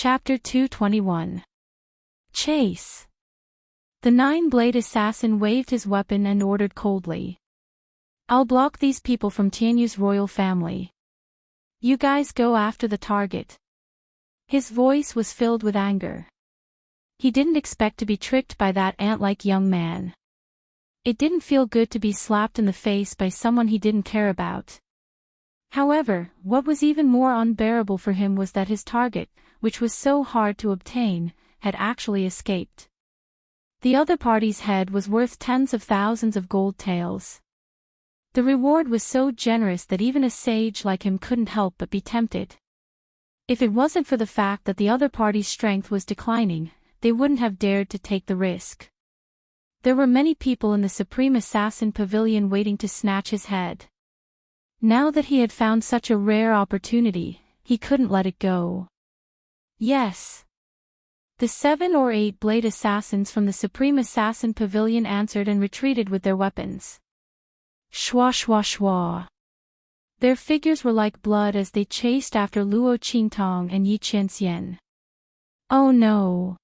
Chapter 221. Chase. The nine-blade assassin waved his weapon and ordered coldly. I'll block these people from Tianyu's royal family. You guys go after the target. His voice was filled with anger. He didn't expect to be tricked by that ant-like young man. It didn't feel good to be slapped in the face by someone he didn't care about. However, what was even more unbearable for him was that his target, which was so hard to obtain, had actually escaped. The other party's head was worth tens of thousands of gold taels. The reward was so generous that even a sage like him couldn't help but be tempted. If it wasn't for the fact that the other party's strength was declining, they wouldn't have dared to take the risk. There were many people in the Supreme Assassin Pavilion waiting to snatch his head. Now that he had found such a rare opportunity, he couldn't let it go. Yes. The 7 or 8 blade assassins from the Supreme Assassin Pavilion answered and retreated with their weapons. Shwa shwa shwa. Their figures were like blood as they chased after Luo Qingtong and Yi Qianxian. Oh no.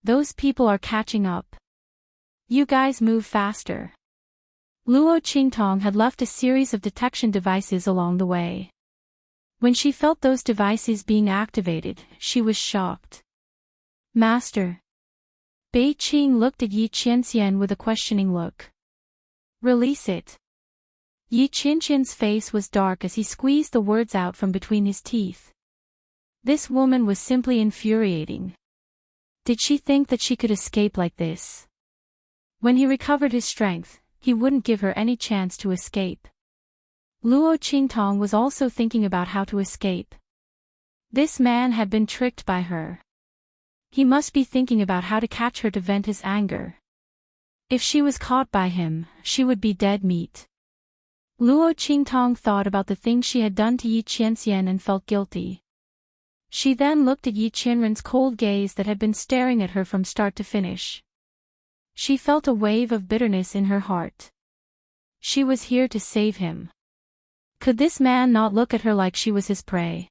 Those people are catching up. You guys move faster. Luo Qingtong had left a series of detection devices along the way. When she felt those devices being activated, she was shocked. Master. Bei Qing looked at Yi Qianxian with a questioning look. Release it. Yi Qianxian's face was dark as he squeezed the words out from between his teeth. This woman was simply infuriating. Did she think that she could escape like this? When he recovered his strength, he wouldn't give her any chance to escape. Luo Qingtong was also thinking about how to escape. This man had been tricked by her. He must be thinking about how to catch her to vent his anger. If she was caught by him, she would be dead meat. Luo Qingtong thought about the things she had done to Yi Qianxian and felt guilty. She then looked at Yi Qianren's cold gaze that had been staring at her from start to finish. She felt a wave of bitterness in her heart. She was here to save him. Could this man not look at her like she was his prey?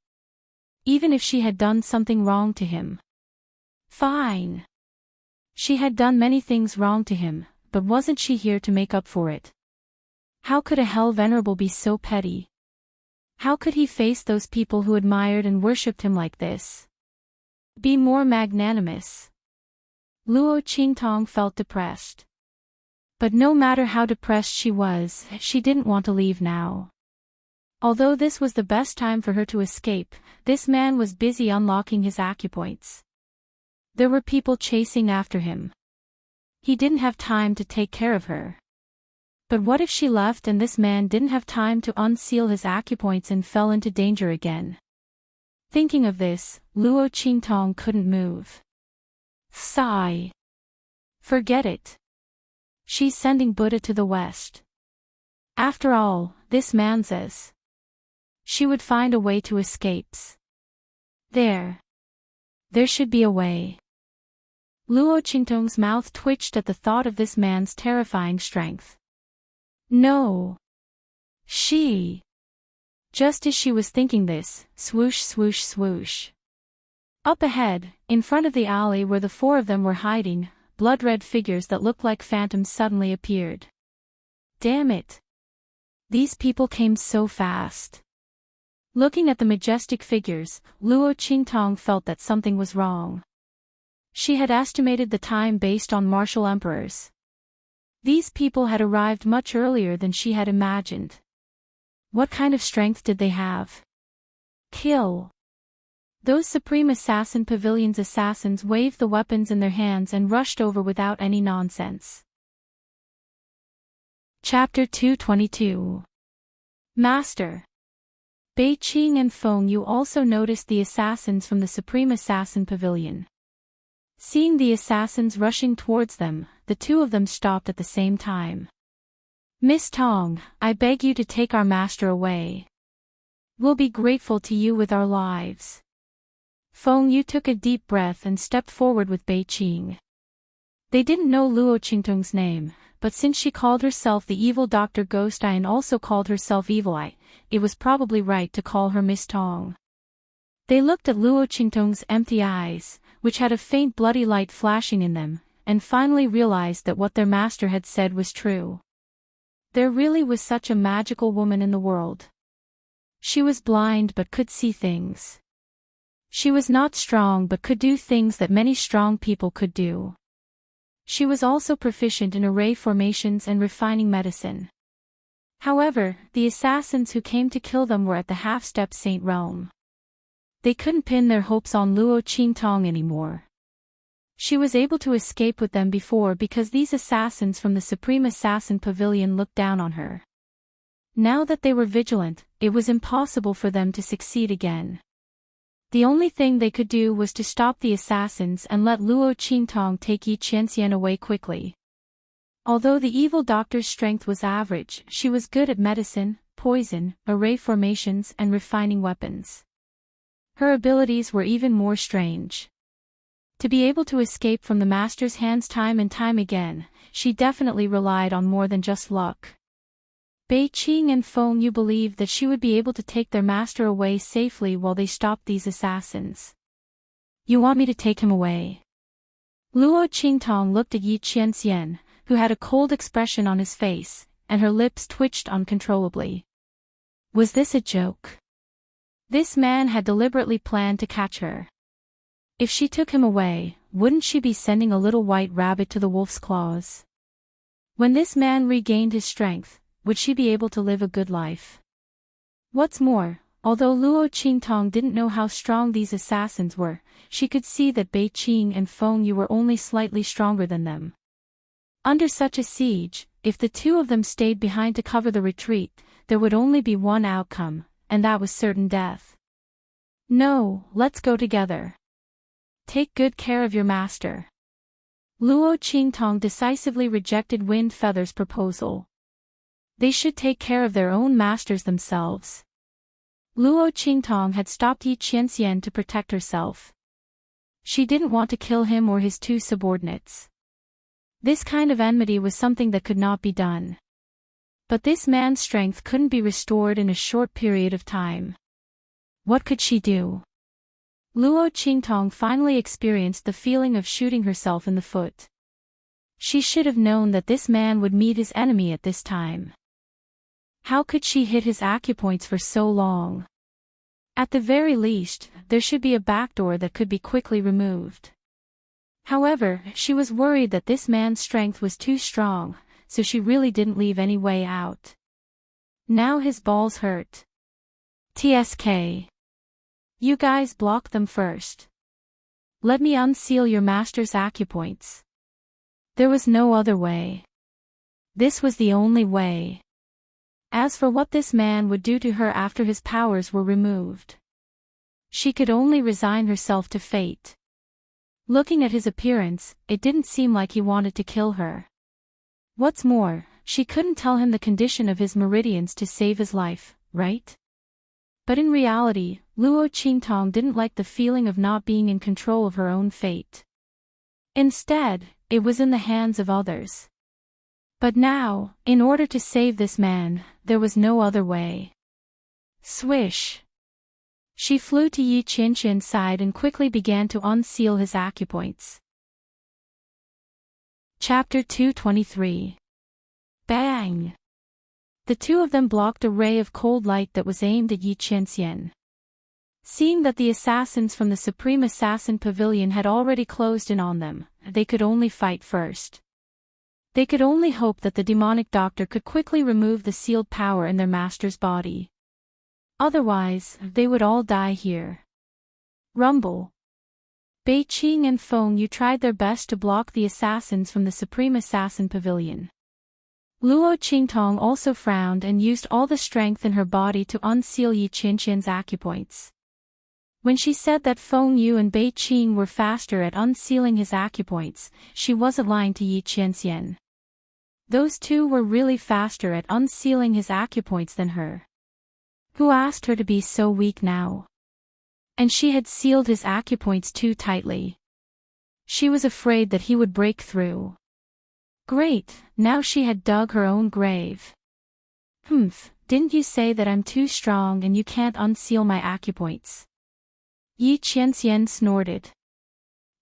Even if she had done something wrong to him. Fine. She had done many things wrong to him, but wasn't she here to make up for it? How could a hell venerable be so petty? How could he face those people who admired and worshipped him like this? Be more magnanimous. Luo Qingtong felt depressed. But no matter how depressed she was, she didn't want to leave now. Although this was the best time for her to escape, this man was busy unlocking his acupoints. There were people chasing after him. He didn't have time to take care of her. But what if she left and this man didn't have time to unseal his acupoints and fell into danger again? Thinking of this, Luo Qingtong couldn't move. Sigh. Forget it. She's sending Buddha to the west. After all, this man says. She would find a way to escape. There should be a way. Luo Qingtong's mouth twitched at the thought of this man's terrifying strength. No. She. Just as she was thinking this, swoosh swoosh swoosh. Up ahead, in front of the alley where the 4 of them were hiding, blood-red figures that looked like phantoms suddenly appeared. Damn it. These people came so fast. Looking at the majestic figures, Luo Qingtong felt that something was wrong. She had estimated the time based on martial emperors. These people had arrived much earlier than she had imagined. What kind of strength did they have? Kill. Those Supreme Assassin Pavilion's assassins waved the weapons in their hands and rushed over without any nonsense. Chapter 222. Master. Bei Qing and Feng Yu also noticed the assassins from the Supreme Assassin Pavilion. Seeing the assassins rushing towards them, the 2 of them stopped at the same time. Miss Tong, I beg you to take our master away. We'll be grateful to you with our lives. Feng Yu took a deep breath and stepped forward with Bei Qing. They didn't know Luo Qingtong's name, but since she called herself the evil Dr. Ghost Eye and also called herself Evil Eye, it was probably right to call her Miss Tong. They looked at Luo Qingtong's empty eyes, which had a faint bloody light flashing in them, and finally realized that what their master had said was true. There really was such a magical woman in the world. She was blind but could see things. She was not strong but could do things that many strong people could do. She was also proficient in array formations and refining medicine. However, the assassins who came to kill them were at the half-step saint realm. They couldn't pin their hopes on Luo Qingtong anymore. She was able to escape with them before because these assassins from the Supreme Assassin Pavilion looked down on her. Now that they were vigilant, it was impossible for them to succeed again. The only thing they could do was to stop the assassins and let Luo Qingtong take Yi Qianxian away quickly. Although the evil doctor's strength was average, she was good at medicine, poison, array formations and refining weapons. Her abilities were even more strange. To be able to escape from the master's hands time and time again, she definitely relied on more than just luck. Bei Qing and Feng Yu believed that she would be able to take their master away safely while they stopped these assassins. You want me to take him away? Luo Qingtong looked at Yi Qianxian, who had a cold expression on his face, and her lips twitched uncontrollably. Was this a joke? This man had deliberately planned to catch her. If she took him away, wouldn't she be sending a little white rabbit to the wolf's claws? When this man regained his strength, would she be able to live a good life? What's more, although Luo Qingtong didn't know how strong these assassins were, she could see that Bei Qing and Feng Yu were only slightly stronger than them. Under such a siege, if the two of them stayed behind to cover the retreat, there would only be one outcome, and that was certain death. No, let's go together. Take good care of your master. Luo Qingtong decisively rejected Wind Feather's proposal. They should take care of their own masters themselves. Luo Qingtong had stopped Yi Qianxian to protect herself. She didn't want to kill him or his two subordinates. This kind of enmity was something that could not be done. But this man's strength couldn't be restored in a short period of time. What could she do? Luo Qingtong finally experienced the feeling of shooting herself in the foot. She should have known that this man would meet his enemy at this time. How could she hit his acupoints for so long? At the very least, there should be a backdoor that could be quickly removed. However, she was worried that this man's strength was too strong, so she really didn't leave any way out. Now his balls hurt. TSK. You guys block them first. Let me unseal your master's acupoints. There was no other way. This was the only way. As for what this man would do to her after his powers were removed, she could only resign herself to fate. Looking at his appearance, it didn't seem like he wanted to kill her. What's more, she couldn't tell him the condition of his meridians to save his life, right? But in reality, Luo Qingtong didn't like the feeling of not being in control of her own fate. Instead, it was in the hands of others. But now, in order to save this man, there was no other way. Swish! She flew to Yi Qianxian's side and quickly began to unseal his acupoints. Chapter 223. Bang! The two of them blocked a ray of cold light that was aimed at Yi Qianxian. Seeing that the assassins from the Supreme Assassin Pavilion had already closed in on them, they could only fight first. They could only hope that the demonic doctor could quickly remove the sealed power in their master's body. Otherwise, they would all die here. Rumble. Bei Qing and Feng Yu tried their best to block the assassins from the Supreme Assassin Pavilion. Luo Qingtong also frowned and used all the strength in her body to unseal Yi Qianxian's acupoints. When she said that Feng Yu and Bei Qing were faster at unsealing his acupoints, she wasn't lying to Yi Qianxian. Those two were really faster at unsealing his acupoints than her. Who asked her to be so weak now? And she had sealed his acupoints too tightly. She was afraid that he would break through. Great, now she had dug her own grave. Didn't you say that I'm too strong and you can't unseal my acupoints? Yi Qianxian snorted.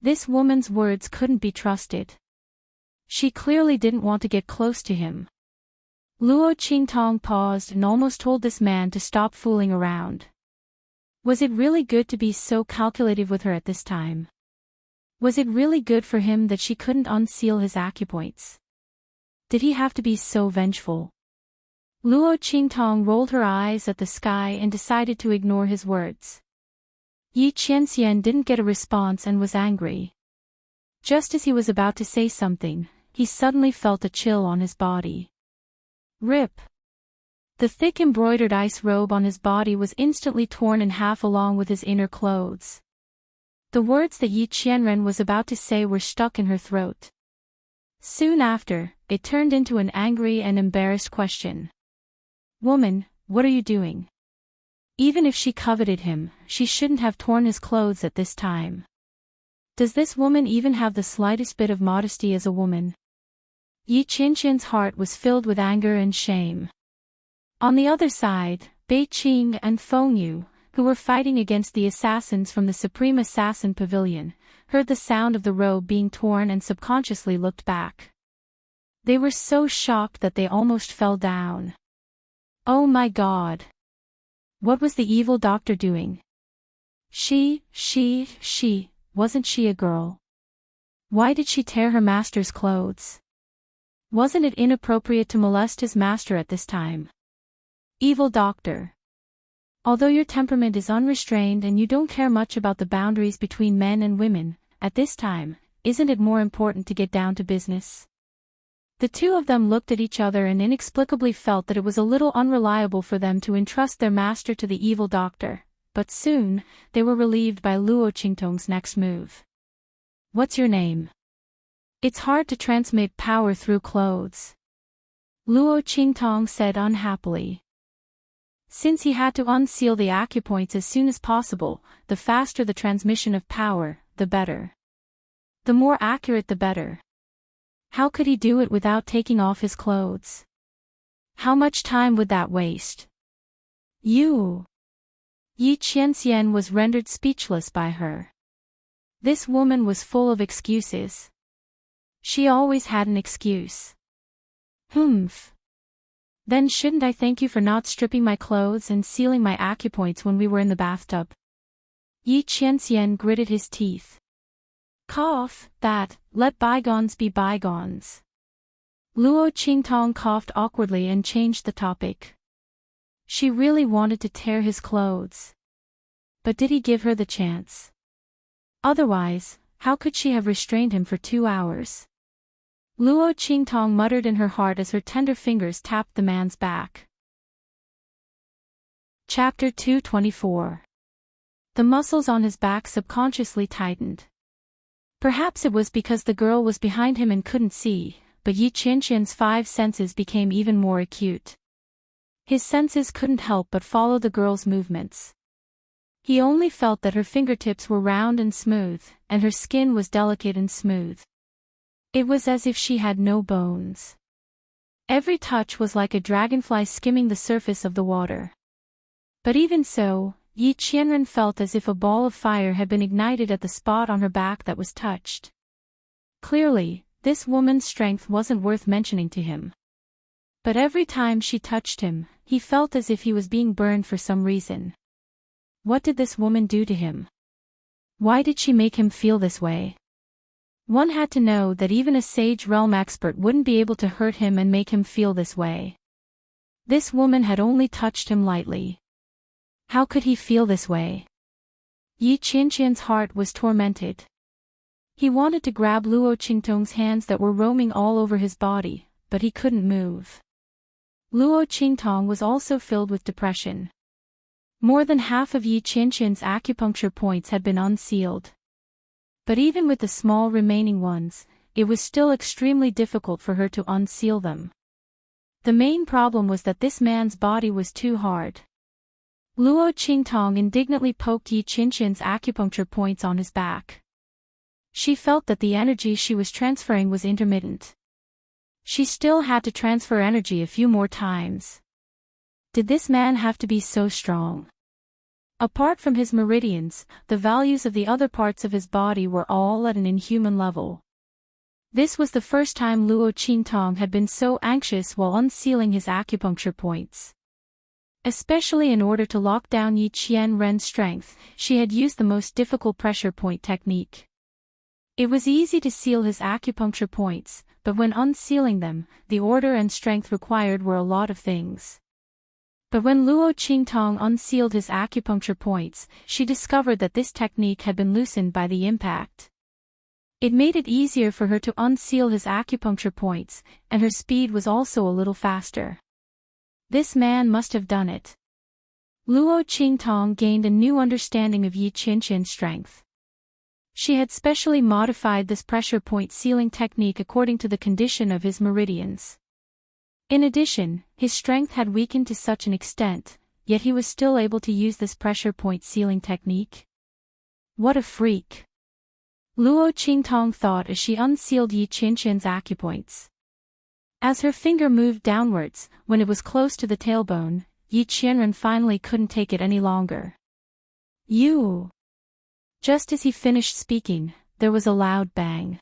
This woman's words couldn't be trusted. She clearly didn't want to get close to him. Luo Qingtong paused and almost told this man to stop fooling around. Was it really good to be so calculative with her at this time? Was it really good for him that she couldn't unseal his acupoints? Did he have to be so vengeful? Luo Qingtong rolled her eyes at the sky and decided to ignore his words. Yi Qianxian didn't get a response and was angry. Just as he was about to say something, he suddenly felt a chill on his body. Rip! The thick embroidered ice robe on his body was instantly torn in half along with his inner clothes. The words that Yi Qianren was about to say were stuck in her throat. Soon after, it turned into an angry and embarrassed question. Woman, what are you doing? Even if she coveted him, she shouldn't have torn his clothes at this time. Does this woman even have the slightest bit of modesty as a woman? Yi Qianxian's heart was filled with anger and shame. On the other side, Bei Qing and Feng Yu, who were fighting against the assassins from the Supreme Assassin Pavilion, heard the sound of the robe being torn and subconsciously looked back. They were so shocked that they almost fell down. Oh my God! What was the evil doctor doing? Wasn't she a girl? Why did she tear her master's clothes? Wasn't it inappropriate to molest his master at this time? Evil doctor. Although your temperament is unrestrained and you don't care much about the boundaries between men and women, at this time, isn't it more important to get down to business? The two of them looked at each other and inexplicably felt that it was a little unreliable for them to entrust their master to the evil doctor, but soon, they were relieved by Luo Qingtong's next move. What's your name? It's hard to transmit power through clothes. Luo Qingtong said unhappily. Since he had to unseal the acupoints as soon as possible, the faster the transmission of power, the better. The more accurate the better. How could he do it without taking off his clothes? How much time would that waste? You! Yi Qianxian was rendered speechless by her. This woman was full of excuses. She always had an excuse. Humph. Then shouldn't I thank you for not stripping my clothes and sealing my acupoints when we were in the bathtub? Yi Qianxian gritted his teeth. Cough, let bygones be bygones. Luo Qingtong coughed awkwardly and changed the topic. She really wanted to tear his clothes. But did he give her the chance? Otherwise, how could she have restrained him for 2 hours? Luo Qingtong muttered in her heart as her tender fingers tapped the man's back. Chapter 224. The muscles on his back subconsciously tightened. Perhaps it was because the girl was behind him and couldn't see, but Yi Qianxian's 5 senses became even more acute. His senses couldn't help but follow the girl's movements. He only felt that her fingertips were round and smooth, and her skin was delicate and smooth. It was as if she had no bones. Every touch was like a dragonfly skimming the surface of the water. But even so, Yi Qianren felt as if a ball of fire had been ignited at the spot on her back that was touched. Clearly, this woman's strength wasn't worth mentioning to him. But every time she touched him, he felt as if he was being burned for some reason. What did this woman do to him? Why did she make him feel this way? One had to know that even a sage realm expert wouldn't be able to hurt him and make him feel this way. This woman had only touched him lightly. How could he feel this way? Yi Qianxian's heart was tormented. He wanted to grab Luo Qingtong's hands that were roaming all over his body, but he couldn't move. Luo Qingtong was also filled with depression. More than half of Yi Qianxian's acupuncture points had been unsealed. But even with the small remaining ones, it was still extremely difficult for her to unseal them. The main problem was that this man's body was too hard. Luo Qingtong indignantly poked Yi Qianxian's acupuncture points on his back. She felt that the energy she was transferring was intermittent. She still had to transfer energy a few more times. Did this man have to be so strong? Apart from his meridians, the values of the other parts of his body were all at an inhuman level. This was the first time Luo Qingtong had been so anxious while unsealing his acupuncture points. Especially in order to lock down Yi Qian Ren's strength, she had used the most difficult pressure point technique. It was easy to seal his acupuncture points, but when unsealing them, the order and strength required were a lot of things. But when Luo Qingtong unsealed his acupuncture points, she discovered that this technique had been loosened by the impact. It made it easier for her to unseal his acupuncture points, and her speed was also a little faster. This man must have done it. Luo Qingtong gained a new understanding of Yi Qianqian's strength. She had specially modified this pressure point sealing technique according to the condition of his meridians. In addition, his strength had weakened to such an extent, yet he was still able to use this pressure point sealing technique. What a freak! Luo Qingtong thought as she unsealed Yi Qianqian's acupoints. As her finger moved downwards, when it was close to the tailbone, Yi Qianren finally couldn't take it any longer. You! Just as he finished speaking, there was a loud bang.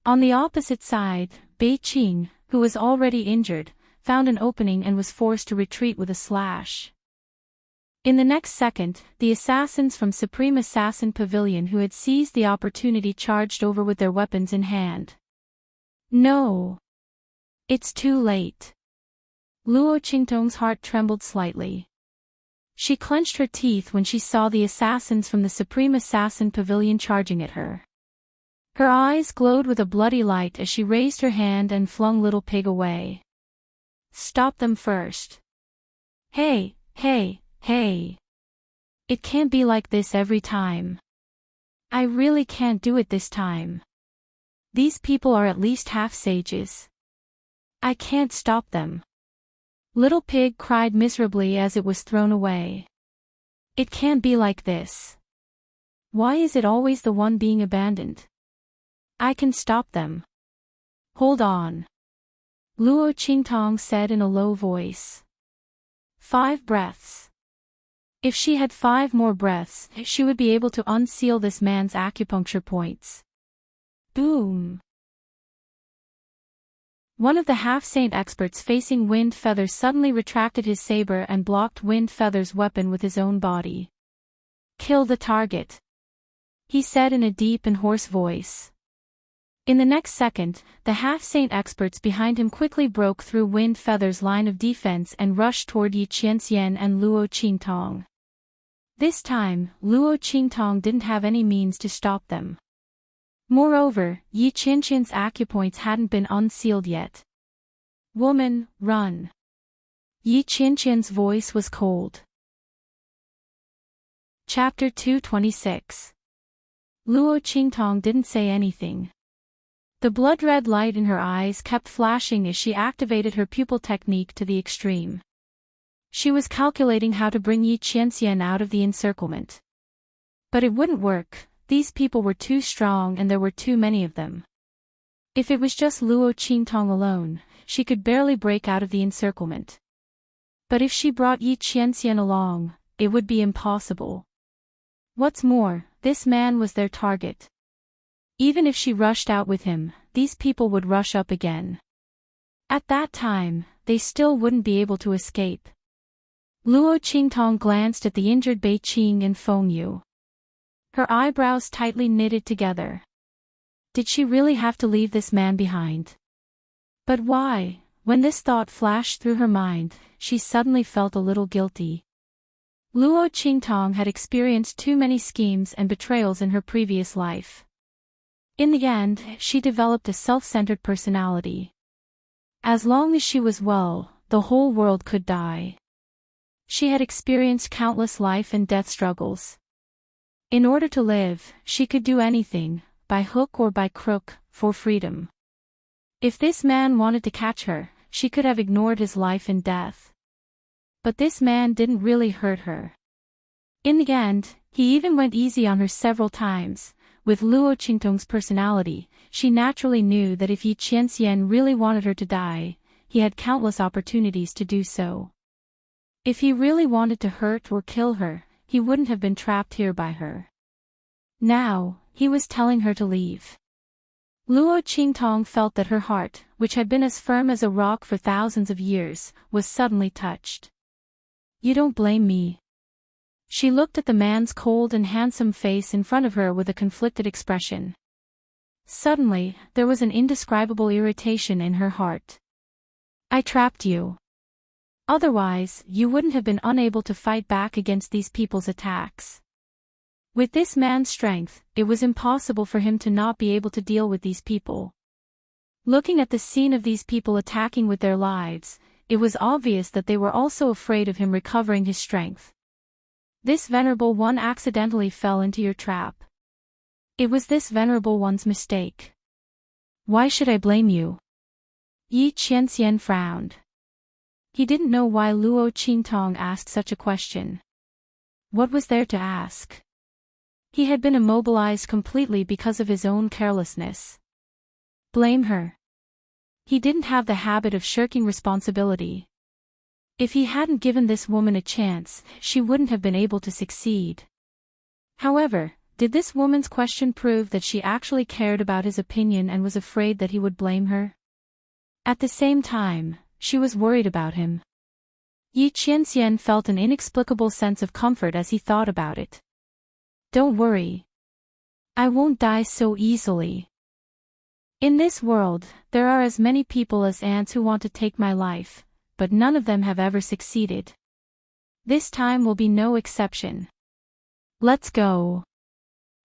On the opposite side, Bei Qing, who was already injured, found an opening and was forced to retreat with a slash. In the next second, the assassins from Supreme Assassin Pavilion who had seized the opportunity charged over with their weapons in hand. No! It's too late. Luo Qingtong's heart trembled slightly. She clenched her teeth when she saw the assassins from the Supreme Assassin Pavilion charging at her. Her eyes glowed with a bloody light as she raised her hand and flung Little Pig away. Stop them first. Hey, hey, hey. It can't be like this every time. I really can't do it this time. These people are at least half sages. I can't stop them. Little Pig cried miserably as it was thrown away. It can't be like this. Why is it always the one being abandoned? I can stop them. Hold on. Luo Qingtong said in a low voice. 5 breaths. If she had 5 more breaths, she would be able to unseal this man's acupuncture points. Boom. One of the half-saint experts facing Wind Feather suddenly retracted his saber and blocked Wind Feather's weapon with his own body. Kill the target, he said in a deep and hoarse voice. In the next second, the half-saint experts behind him quickly broke through Wind Feather's line of defense and rushed toward Yi Qianxian and Luo Qingtong. This time, Luo Qingtong didn't have any means to stop them. Moreover, Yi Qianqian's acupoints hadn't been unsealed yet. Woman, run. Yi Qianqian's voice was cold. Chapter 226. Luo Qingtong didn't say anything. The blood-red light in her eyes kept flashing as she activated her pupil technique to the extreme. She was calculating how to bring Yi Qianxian out of the encirclement. But it wouldn't work. These people were too strong and there were too many of them. If it was just Luo Qingtong alone, she could barely break out of the encirclement. But if she brought Yi Qianxian along, it would be impossible. What's more, this man was their target. Even if she rushed out with him, these people would rush up again. At that time, they still wouldn't be able to escape. Luo Qingtong glanced at the injured Bei Qing and Feng Yu. Her eyebrows tightly knitted together. Did she really have to leave this man behind? But why? When this thought flashed through her mind, she suddenly felt a little guilty. Luo Qingtong had experienced too many schemes and betrayals in her previous life. In the end, she developed a self-centered personality. As long as she was well, the whole world could die. She had experienced countless life and death struggles. In order to live, she could do anything, by hook or by crook, for freedom. If this man wanted to catch her, she could have ignored his life and death. But this man didn't really hurt her. In the end, he even went easy on her several times. With Luo Qingtong's personality, she naturally knew that if Yi Qianxian really wanted her to die, he had countless opportunities to do so. If he really wanted to hurt or kill her, he wouldn't have been trapped here by her. Now, he was telling her to leave. Luo Qingtong felt that her heart, which had been as firm as a rock for thousands of years, was suddenly touched. "You don't blame me?" She looked at the man's cold and handsome face in front of her with a conflicted expression. Suddenly, there was an indescribable irritation in her heart. "I trapped you. Otherwise, you wouldn't have been unable to fight back against these people's attacks. With this man's strength, it was impossible for him to not be able to deal with these people." Looking at the scene of these people attacking with their lives, it was obvious that they were also afraid of him recovering his strength. "This venerable one accidentally fell into your trap. It was this venerable one's mistake. Why should I blame you?" Yi Qianxian frowned. He didn't know why Luo Qingtong asked such a question. What was there to ask? He had been immobilized completely because of his own carelessness. Blame her? He didn't have the habit of shirking responsibility. If he hadn't given this woman a chance, she wouldn't have been able to succeed. However, did this woman's question prove that she actually cared about his opinion and was afraid that he would blame her? At the same time, she was worried about him. Yi Qianxian felt an inexplicable sense of comfort as he thought about it. "Don't worry. I won't die so easily. In this world, there are as many people as ants who want to take my life, but none of them have ever succeeded. This time will be no exception. Let's go."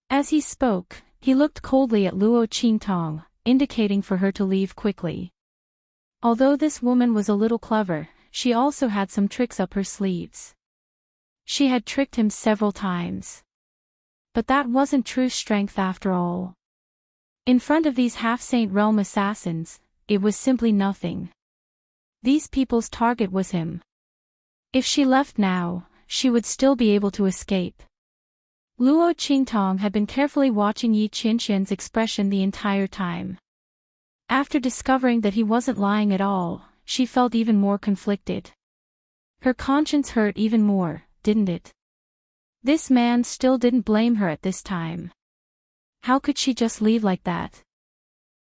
As he spoke, he looked coldly at Luo Qingtong, indicating for her to leave quickly. Although this woman was a little clever, she also had some tricks up her sleeves. She had tricked him several times. But that wasn't true strength after all. In front of these half-saint realm assassins, it was simply nothing. These people's target was him. If she left now, she would still be able to escape. Luo Qingtong had been carefully watching Yi Qianxian's expression the entire time. After discovering that he wasn't lying at all, she felt even more conflicted. Her conscience hurt even more, didn't it? This man still didn't blame her at this time. How could she just leave like that?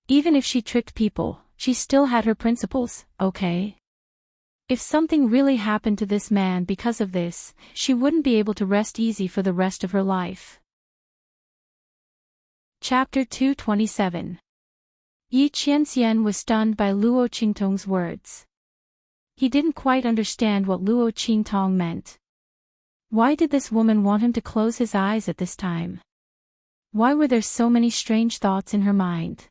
Even if she tricked people, she still had her principles, okay? If something really happened to this man because of this, she wouldn't be able to rest easy for the rest of her life. Chapter 227. Yi Qianxian was stunned by Luo Qingtong's words. He didn't quite understand what Luo Qingtong meant. Why did this woman want him to close his eyes at this time? Why were there so many strange thoughts in her mind?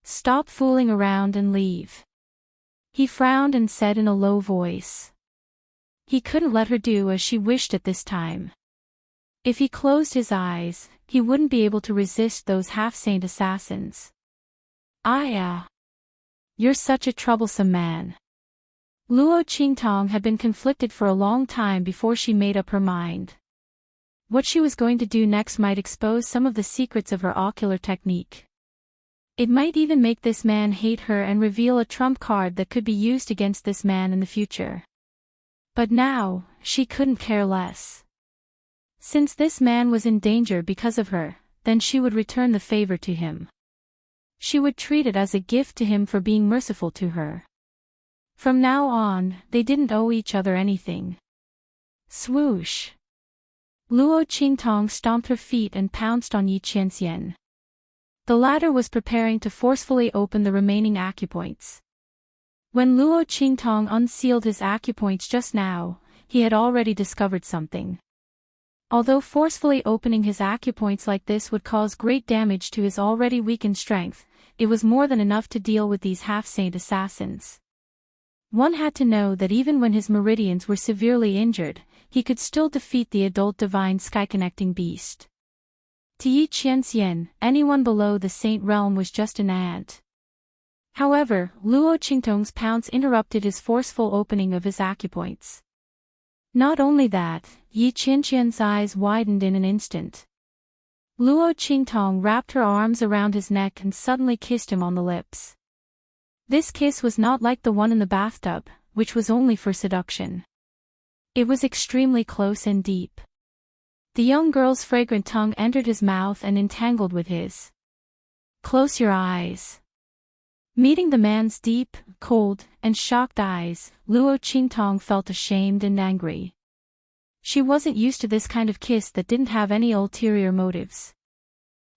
"Stop fooling around and leave." He frowned and said in a low voice. He couldn't let her do as she wished at this time. If he closed his eyes, he wouldn't be able to resist those half-saint assassins. You're such a troublesome man." Luo Qingtong had been conflicted for a long time before she made up her mind. What she was going to do next might expose some of the secrets of her ocular technique. It might even make this man hate her and reveal a trump card that could be used against this man in the future. But now, she couldn't care less. Since this man was in danger because of her, then she would return the favor to him. She would treat it as a gift to him for being merciful to her. From now on, they didn't owe each other anything. Swoosh! Luo Qingtong stomped her feet and pounced on Yi Qianxian. The latter was preparing to forcefully open the remaining acupoints. When Luo Qingtong unsealed his acupoints just now, he had already discovered something. Although forcefully opening his acupoints like this would cause great damage to his already weakened strength, it was more than enough to deal with these half-saint assassins. One had to know that even when his meridians were severely injured, he could still defeat the adult divine sky-connecting beast. To Yi Qianxian, anyone below the saint realm was just an ant. However, Luo Qingtong's pounce interrupted his forceful opening of his acupoints. Not only that, Yi Qianxian's eyes widened in an instant. Luo Qingtong wrapped her arms around his neck and suddenly kissed him on the lips. This kiss was not like the one in the bathtub, which was only for seduction. It was extremely close and deep. The young girl's fragrant tongue entered his mouth and entangled with his. Close your eyes. Meeting the man's deep, cold, and shocked eyes, Luo Qingtong felt ashamed and angry. She wasn't used to this kind of kiss that didn't have any ulterior motives.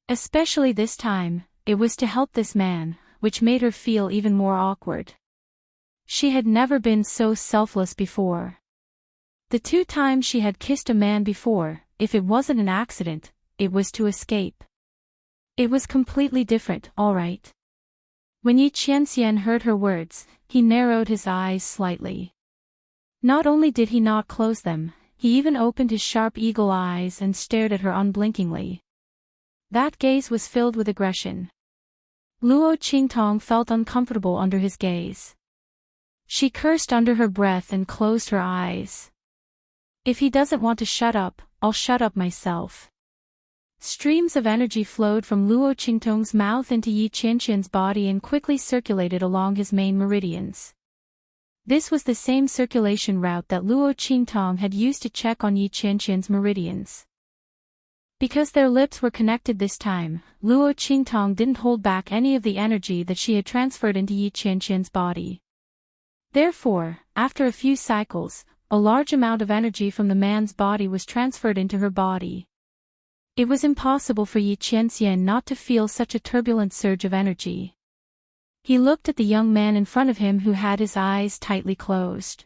Especially this time, it was to help this man, which made her feel even more awkward. She had never been so selfless before. The 2 times she had kissed a man before, if it wasn't an accident, it was to escape. It was completely different, all right. When Yi Qianxian heard her words, he narrowed his eyes slightly. Not only did he not close them, he even opened his sharp eagle eyes and stared at her unblinkingly. That gaze was filled with aggression. Luo Qingtong felt uncomfortable under his gaze. She cursed under her breath and closed her eyes. If he doesn't want to shut up, I'll shut up myself. Streams of energy flowed from Luo Qingtong's mouth into Yi Qianxian's body and quickly circulated along his main meridians. This was the same circulation route that Luo Qingtong had used to check on Yi Qianxian's meridians. Because their lips were connected this time, Luo Qingtong didn't hold back any of the energy that she had transferred into Yi Qianxian's body. Therefore, after a few cycles, a large amount of energy from the man's body was transferred into her body. It was impossible for Yi Qianxian not to feel such a turbulent surge of energy. He looked at the young man in front of him who had his eyes tightly closed.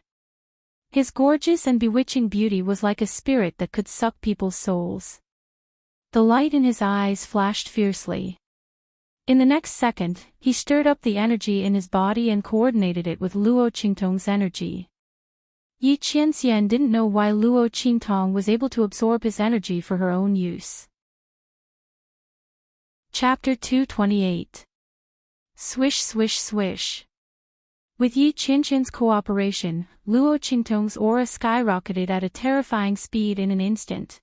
His gorgeous and bewitching beauty was like a spirit that could suck people's souls. The light in his eyes flashed fiercely. In the next second, he stirred up the energy in his body and coordinated it with Luo Qingtong's energy. Yi Qianxian didn't know why Luo Qingtong was able to absorb his energy for her own use. Chapter 228. Swish swish swish. With Yi Qianxian's cooperation, Luo Qingtong's aura skyrocketed at a terrifying speed in an instant.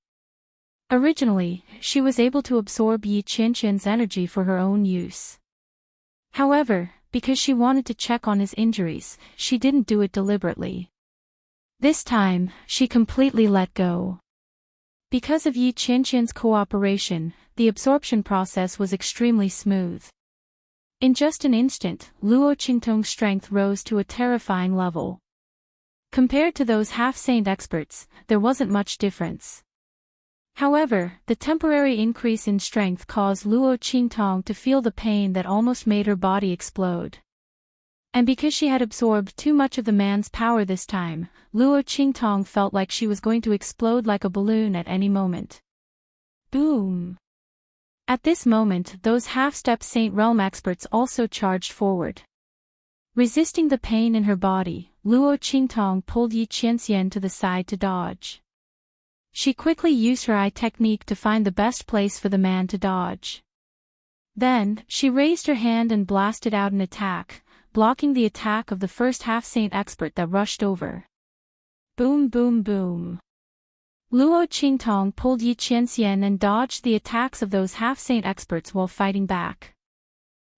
Originally, she was able to absorb Yi Qianxian's energy for her own use. However, because she wanted to check on his injuries, she didn't do it deliberately. This time, she completely let go. Because of Yi Qianxian's cooperation, the absorption process was extremely smooth. In just an instant, Luo Qingtong's strength rose to a terrifying level. Compared to those half-saint experts, there wasn't much difference. However, the temporary increase in strength caused Luo Qingtong to feel the pain that almost made her body explode. And because she had absorbed too much of the man's power this time, Luo Qingtong felt like she was going to explode like a balloon at any moment. Boom! At this moment, those half-step Saint Realm experts also charged forward. Resisting the pain in her body, Luo Qingtong pulled Yi Qianxian to the side to dodge. She quickly used her eye technique to find the best place for the man to dodge. Then, she raised her hand and blasted out an attack, blocking the attack of the first half-saint expert that rushed over. Boom boom boom. Luo Qingtong pulled Yi Qianxian and dodged the attacks of those half-saint experts while fighting back.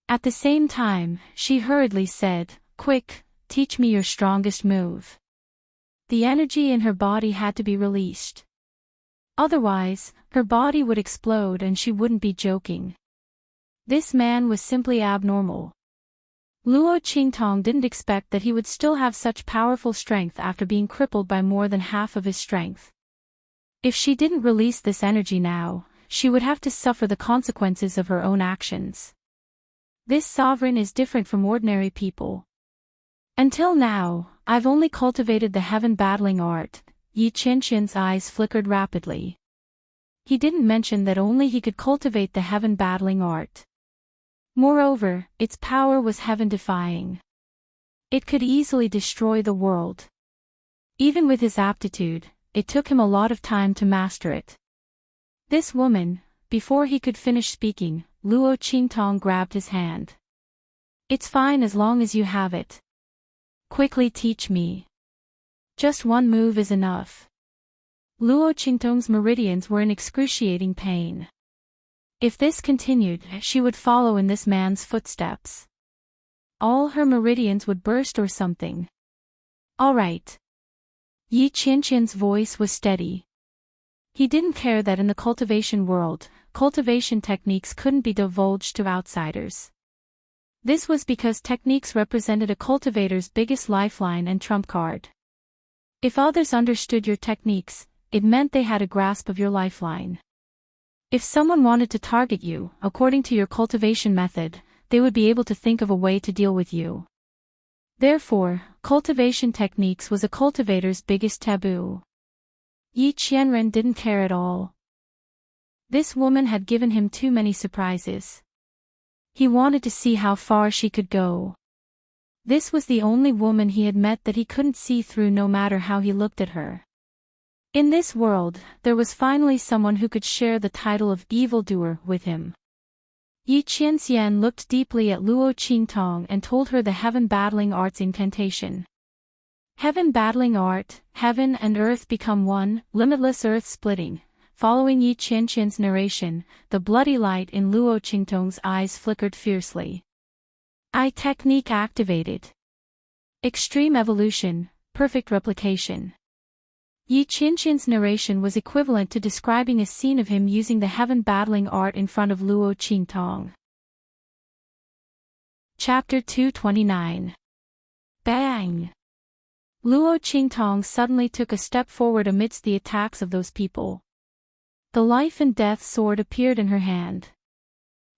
At the same time, she hurriedly said, "Quick, teach me your strongest move." The energy in her body had to be released. Otherwise, her body would explode and she wouldn't be joking. This man was simply abnormal. Luo Qingtong didn't expect that he would still have such powerful strength after being crippled by more than half of his strength. If she didn't release this energy now, she would have to suffer the consequences of her own actions. This sovereign is different from ordinary people. Until now, I've only cultivated the heaven battling art. Yi Qianxian's eyes flickered rapidly. He didn't mention that only he could cultivate the heaven battling art. Moreover, its power was heaven-defying. It could easily destroy the world. Even with his aptitude, it took him a lot of time to master it. This woman, before he could finish speaking, Luo Qingtong grabbed his hand. "It's fine as long as you have it. Quickly teach me. Just one move is enough." Luo Qingtong's meridians were in excruciating pain. If this continued, she would follow in this man's footsteps. All her meridians would burst or something. "All right." Yi Qianxian's voice was steady. He didn't care that in the cultivation world, cultivation techniques couldn't be divulged to outsiders. This was because techniques represented a cultivator's biggest lifeline and trump card. If others understood your techniques, it meant they had a grasp of your lifeline. If someone wanted to target you, according to your cultivation method, they would be able to think of a way to deal with you. Therefore, cultivation techniques was a cultivator's biggest taboo. Yi Qianren didn't care at all. This woman had given him too many surprises. He wanted to see how far she could go. This was the only woman he had met that he couldn't see through no matter how he looked at her. In this world, there was finally someone who could share the title of evildoer with him. Yi Qianxian luoked deeply at Luo Qingtong and told her the heaven battling art's incantation. Heaven battling art, heaven and earth become one, limitless earth splitting. Following Yi Qianxian's narration, the bloody light in Luo Qingtong's eyes flickered fiercely. Eye technique activated. Extreme evolution, perfect replication. Yi Qianxian's narration was equivalent to describing a scene of him using the heaven battling art in front of Luo Qingtong. Chapter 229. Bang! Luo Qingtong suddenly took a step forward amidst the attacks of those people. The life and death sword appeared in her hand.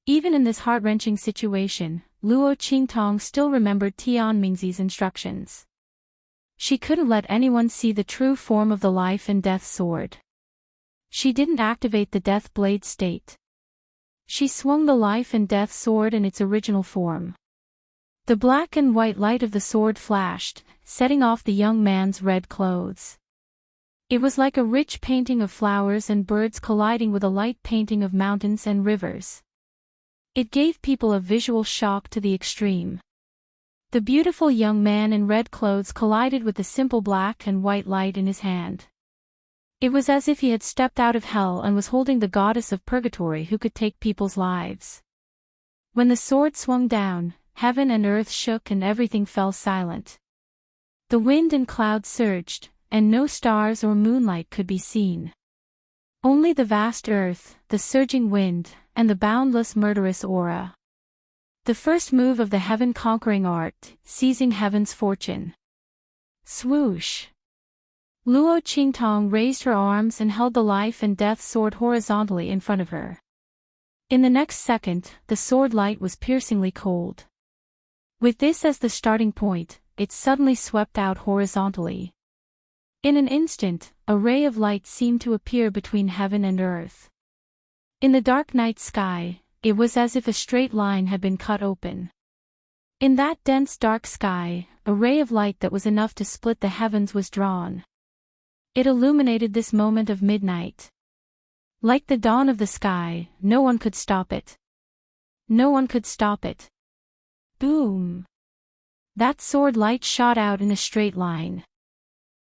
Even in this heart-wrenching situation, Luo Qingtong still remembered Tian Mingzi's instructions. She couldn't let anyone see the true form of the life and death sword. She didn't activate the death blade state. She swung the life and death sword in its original form. The black and white light of the sword flashed, setting off the young man's red clothes. It was like a rich painting of flowers and birds colliding with a light painting of mountains and rivers. It gave people a visual shock to the extreme. The beautiful young man in red clothes collided with the simple black and white light in his hand. It was as if he had stepped out of hell and was holding the goddess of purgatory who could take people's lives. When the sword swung down, heaven and earth shook and everything fell silent. The wind and clouds surged, and no stars or moonlight could be seen. Only the vast earth, the surging wind, and the boundless murderous aura. The first move of the heaven-conquering art, seizing heaven's fortune. Swoosh! Luo Qingtong raised her arms and held the life and death sword horizontally in front of her. In the next second, the sword light was piercingly cold. With this as the starting point, it suddenly swept out horizontally. In an instant, a ray of light seemed to appear between heaven and earth. In the dark night sky, it was as if a straight line had been cut open. In that dense dark sky, a ray of light that was enough to split the heavens was drawn. It illuminated this moment of midnight. Like the dawn of the sky, no one could stop it. No one could stop it. Boom! That sword light shot out in a straight line.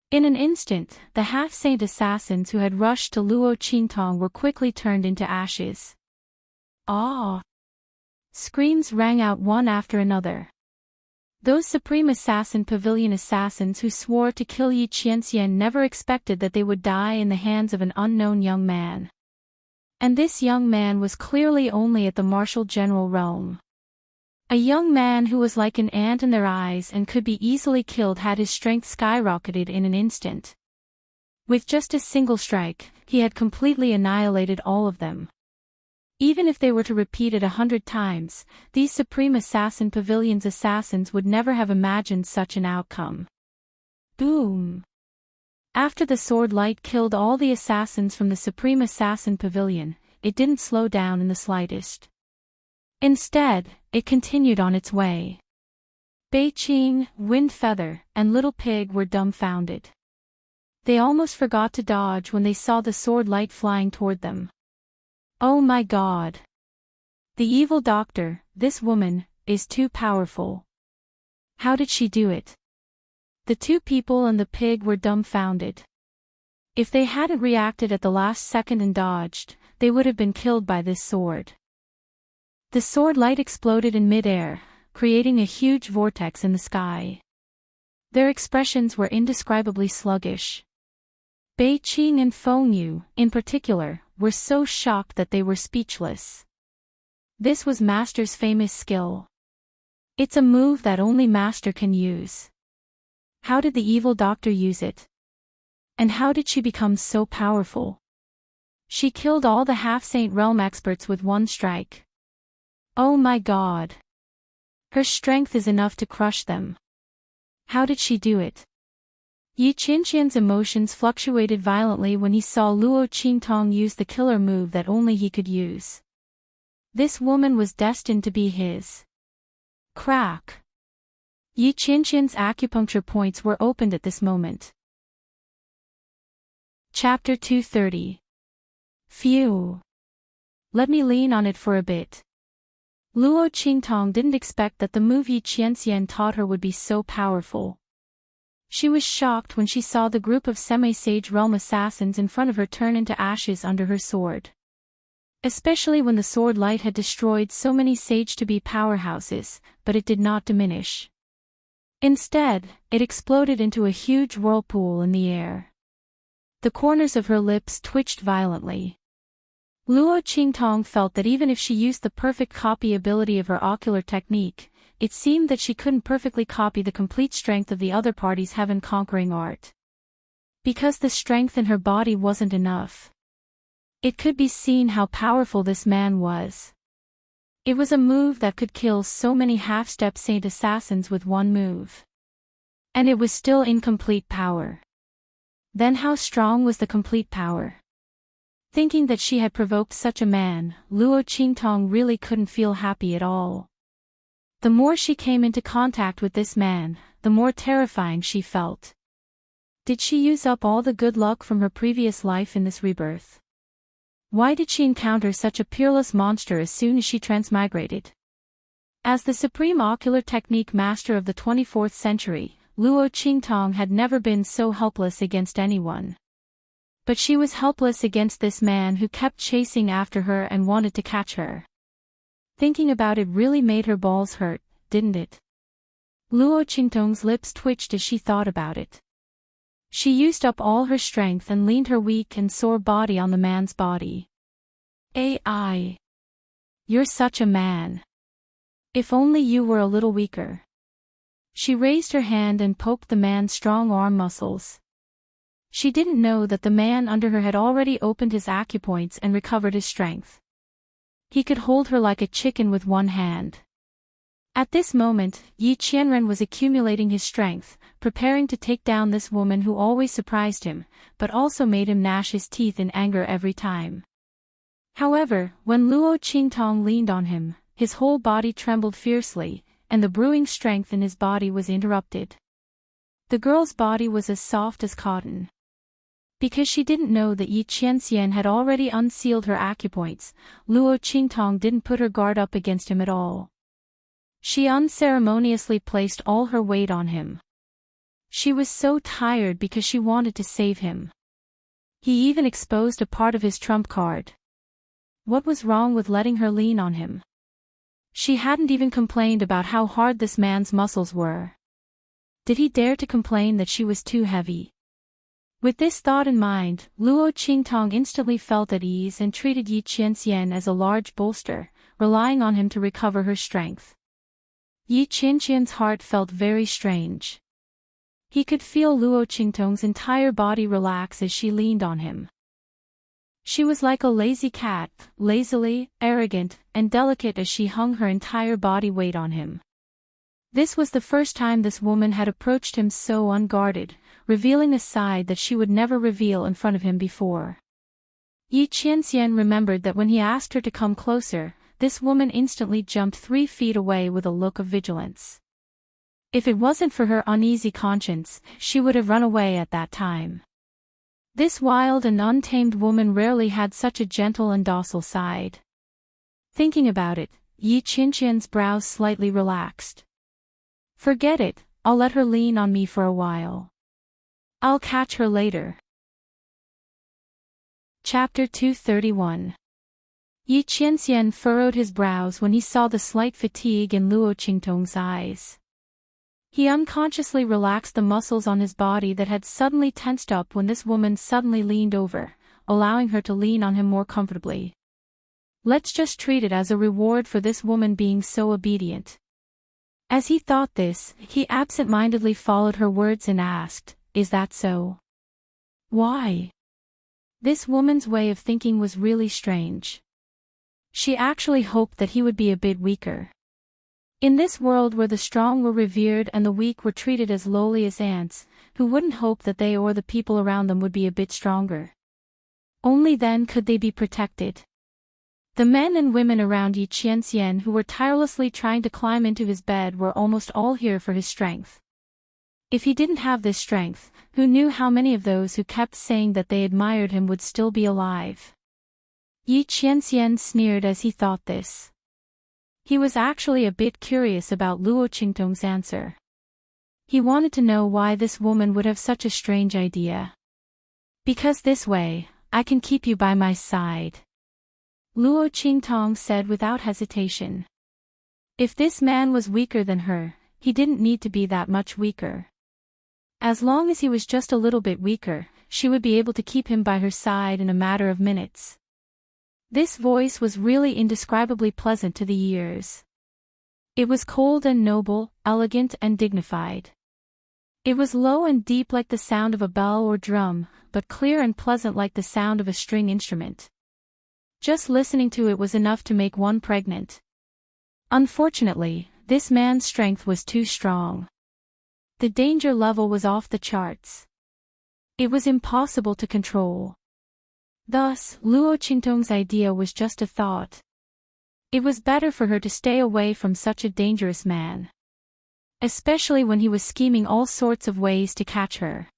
In an instant, the half-saint assassins who had rushed to Luo Qingtong were quickly turned into ashes. Ah! Screams rang out one after another. Those Supreme Assassin Pavilion assassins who swore to kill Yi Qianxian never expected that they would die in the hands of an unknown young man. And this young man was clearly only at the martial general realm. A young man who was like an ant in their eyes and could be easily killed had his strength skyrocketed in an instant. With just a single strike, he had completely annihilated all of them. Even if they were to repeat it 100 times, these Supreme Assassin Pavilion's assassins would never have imagined such an outcome. Boom! After the sword light killed all the assassins from the Supreme Assassin Pavilion, it didn't slow down in the slightest. Instead, it continued on its way. Beiqing, Wind Feather, and Little Pig were dumbfounded. They almost forgot to dodge when they saw the sword light flying toward them. Oh my God! The evil doctor, this woman, is too powerful. How did she do it? The two people and the pig were dumbfounded. If they hadn't reacted at the last second and dodged, they would have been killed by this sword. The sword light exploded in mid-air, creating a huge vortex in the sky. Their expressions were indescribably sluggish. Bei Qing and Feng Yu, in particular, were so shocked that they were speechless. This was Master's famous skill. It's a move that only Master can use. How did the evil doctor use it? And how did she become so powerful? She killed all the half-saint realm experts with one strike. Oh my God! Her strength is enough to crush them. How did she do it? Yi Qianqian's emotions fluctuated violently when he saw Luo Qingtong use the killer move that only he could use. This woman was destined to be his. Crack! Yi Qianqian's acupuncture points were opened at this moment. Chapter 230. Phew! Let me lean on it for a bit. Luo Qingtong didn't expect that the move Yi Qianxian taught her would be so powerful. She was shocked when she saw the group of semi-sage realm assassins in front of her turn into ashes under her sword. Especially when the sword light had destroyed so many sage-to-be powerhouses, but it did not diminish. Instead, it exploded into a huge whirlpool in the air. The corners of her lips twitched violently. Luo Qingtong felt that even if she used the perfect copy ability of her ocular technique, it seemed that she couldn't perfectly copy the complete strength of the other party's heaven-conquering art. Because the strength in her body wasn't enough. It could be seen how powerful this man was. It was a move that could kill so many half-step saint assassins with one move. And it was still incomplete power. Then how strong was the complete power? Thinking that she had provoked such a man, Luo Qingtong really couldn't feel happy at all. The more she came into contact with this man, the more terrifying she felt. Did she use up all the good luck from her previous life in this rebirth? Why did she encounter such a peerless monster as soon as she transmigrated? As the supreme ocular technique master of the 24th century, Luo Qingtong had never been so helpless against anyone. But she was helpless against this man who kept chasing after her and wanted to catch her. Thinking about it really made her balls hurt, didn't it? Luo Qingtong's lips twitched as she thought about it. She used up all her strength and leaned her weak and sore body on the man's body. AI. You're such a man. If only you were a little weaker. She raised her hand and poked the man's strong arm muscles. She didn't know that the man under her had already opened his acupoints and recovered his strength. He could hold her like a chicken with one hand. At this moment, Yi Qianren was accumulating his strength, preparing to take down this woman who always surprised him, but also made him gnash his teeth in anger every time. However, when Luo Qingtong leaned on him, his whole body trembled fiercely, and the brewing strength in his body was interrupted. The girl's body was as soft as cotton. Because she didn't know that Yi Qianxian had already unsealed her acupoints, Luo Qingtong didn't put her guard up against him at all. She unceremoniously placed all her weight on him. She was so tired because she wanted to save him. He even exposed a part of his trump card. What was wrong with letting her lean on him? She hadn't even complained about how hard this man's muscles were. Did he dare to complain that she was too heavy? With this thought in mind, Luo Qingtong instantly felt at ease and treated Yi Qianxian as a large bolster, relying on him to recover her strength. Yi Qianxian's heart felt very strange. He could feel Luo Qingtong's entire body relax as she leaned on him. She was like a lazy cat, lazily, arrogant, and delicate as she hung her entire body weight on him. This was the first time this woman had approached him so unguarded, revealing a side that she would never reveal in front of him before. Yi Qianxian remembered that when he asked her to come closer, this woman instantly jumped 3 feet away with a look of vigilance. If it wasn't for her uneasy conscience, she would have run away at that time. This wild and untamed woman rarely had such a gentle and docile side. Thinking about it, Yi Qianxian's brows slightly relaxed. Forget it, I'll let her lean on me for a while. I'll catch her later. Chapter 231. Yi Qianxian furrowed his brows when he saw the slight fatigue in Luo Qingtong's eyes. He unconsciously relaxed the muscles on his body that had suddenly tensed up when this woman suddenly leaned over, allowing her to lean on him more comfortably. Let's just treat it as a reward for this woman being so obedient. As he thought this, he absent-mindedly followed her words and asked, "Is that so?" Why? This woman's way of thinking was really strange. She actually hoped that he would be a bit weaker. In this world where the strong were revered and the weak were treated as lowly as ants, who wouldn't hope that they or the people around them would be a bit stronger? Only then could they be protected. The men and women around Yi Qianxian who were tirelessly trying to climb into his bed were almost all here for his strength. If he didn't have this strength, who knew how many of those who kept saying that they admired him would still be alive? Yi Qianxian sneered as he thought this. He was actually a bit curious about Luo Qingtong's answer. He wanted to know why this woman would have such a strange idea. "Because this way, I can keep you by my side," Luo Qingtong said without hesitation. If this man was weaker than her, he didn't need to be that much weaker. As long as he was just a little bit weaker, she would be able to keep him by her side in a matter of minutes. This voice was really indescribably pleasant to the ears. It was cold and noble, elegant and dignified. It was low and deep like the sound of a bell or drum, but clear and pleasant like the sound of a string instrument. Just listening to it was enough to make one pregnant. Unfortunately, this man's strength was too strong. The danger level was off the charts. It was impossible to control. Thus, Luo Qingtong's idea was just a thought. It was better for her to stay away from such a dangerous man. Especially when he was scheming all sorts of ways to catch her.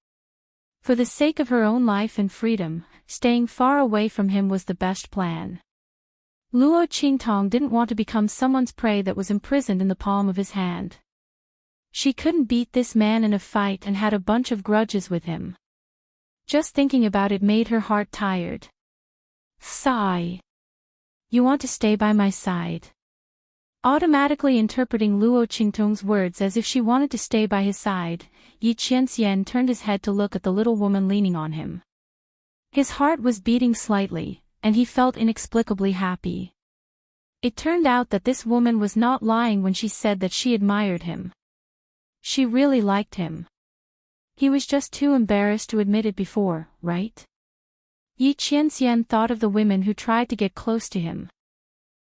For the sake of her own life and freedom, staying far away from him was the best plan. Luo Qingtong didn't want to become someone's prey that was imprisoned in the palm of his hand. She couldn't beat this man in a fight and had a bunch of grudges with him. Just thinking about it made her heart tired. Sigh. "You want to stay by my side?" Automatically interpreting Luo Qingtong's words as if she wanted to stay by his side, Yi Qianxian turned his head to look at the little woman leaning on him. His heart was beating slightly, and he felt inexplicably happy. It turned out that this woman was not lying when she said that she admired him. She really liked him. He was just too embarrassed to admit it before, right? Yi Qianxian thought of the women who tried to get close to him.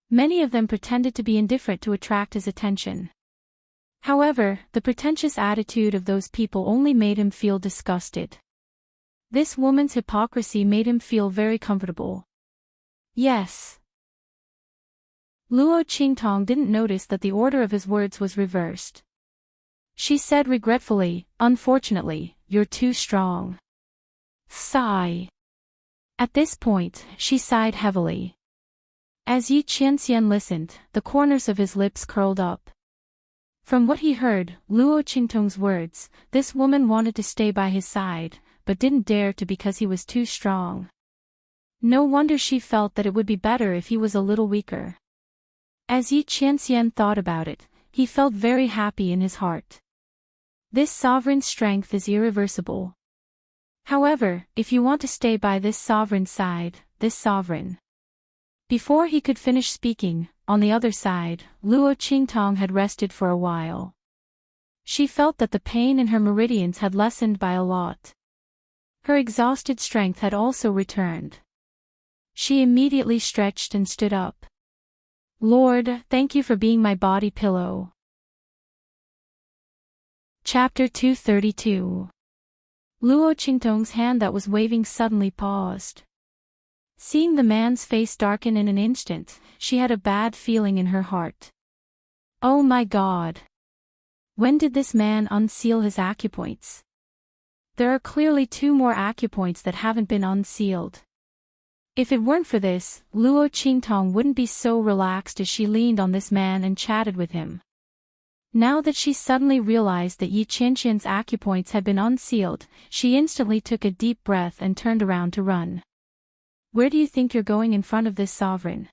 Many of them pretended to be indifferent to attract his attention. However, the pretentious attitude of those people only made him feel disgusted. This woman's hypocrisy made him feel very comfortable. Yes. Luo Qingtong didn't notice that the order of his words was reversed. She said regretfully, "Unfortunately, you're too strong." Sigh. At this point, she sighed heavily. As Yi Qianxian listened, the corners of his lips curled up. From what he heard, Luo Qingtong's words, this woman wanted to stay by his side, but didn't dare to because he was too strong. No wonder she felt that it would be better if he was a little weaker. As Yi Qianxian thought about it, he felt very happy in his heart. This sovereign's strength is irreversible. However, if you want to stay by this sovereign's side, this sovereign. Before he could finish speaking, on the other side, Luo Qingtong had rested for a while. She felt that the pain in her meridians had lessened by a lot. Her exhausted strength had also returned. She immediately stretched and stood up. "Lord, thank you for being my body pillow." Chapter 232. Luo Qingtong's hand that was waving suddenly paused. Seeing the man's face darken in an instant, she had a bad feeling in her heart. Oh my God! When did this man unseal his acupoints? There are clearly 2 more acupoints that haven't been unsealed. If it weren't for this, Luo Qingtong wouldn't be so relaxed as she leaned on this man and chatted with him. Now that she suddenly realized that Yi Qianxian's acupoints had been unsealed, she instantly took a deep breath and turned around to run. "Where do you think you're going in front of this sovereign?"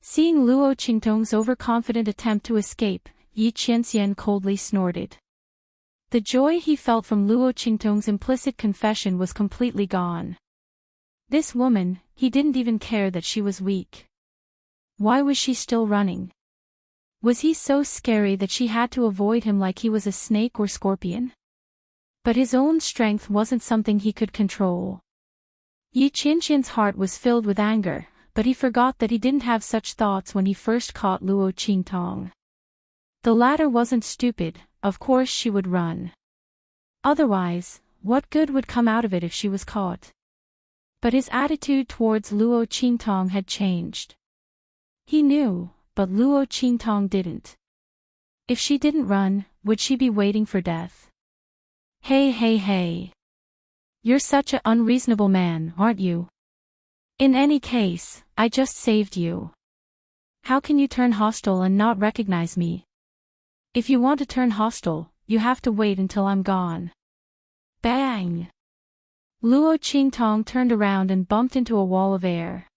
Seeing Luo Qingtong's overconfident attempt to escape, Yi Qianxian coldly snorted. The joy he felt from Luo Qingtong's implicit confession was completely gone. This woman, he didn't even care that she was weak. Why was she still running? Was he so scary that she had to avoid him like he was a snake or scorpion? But his own strength wasn't something he could control. Yi Qianqian's heart was filled with anger, but he forgot that he didn't have such thoughts when he first caught Luo Qingtong. The latter wasn't stupid, of course she would run. Otherwise, what good would come out of it if she was caught? But his attitude towards Luo Qingtong had changed. He knew, but Luo Qingtong didn't. If she didn't run, would she be waiting for death? Hey. You're such an unreasonable man, aren't you? In any case, I just saved you. How can you turn hostile and not recognize me? If you want to turn hostile, you have to wait until I'm gone. Bang! Luo Qingtong turned around and bumped into a wall of air.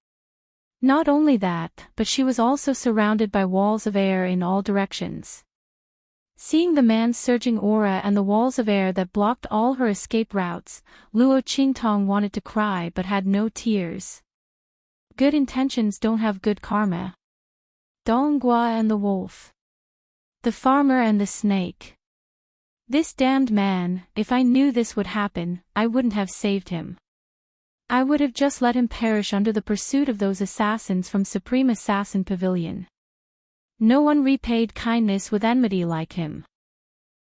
Not only that, but she was also surrounded by walls of air in all directions. Seeing the man's surging aura and the walls of air that blocked all her escape routes, Luo Qingtong wanted to cry but had no tears. Good intentions don't have good karma. Donghua and the wolf. The farmer and the snake. This damned man, if I knew this would happen, I wouldn't have saved him. I would have just let him perish under the pursuit of those assassins from Supreme Assassin Pavilion. No one repaid kindness with enmity like him.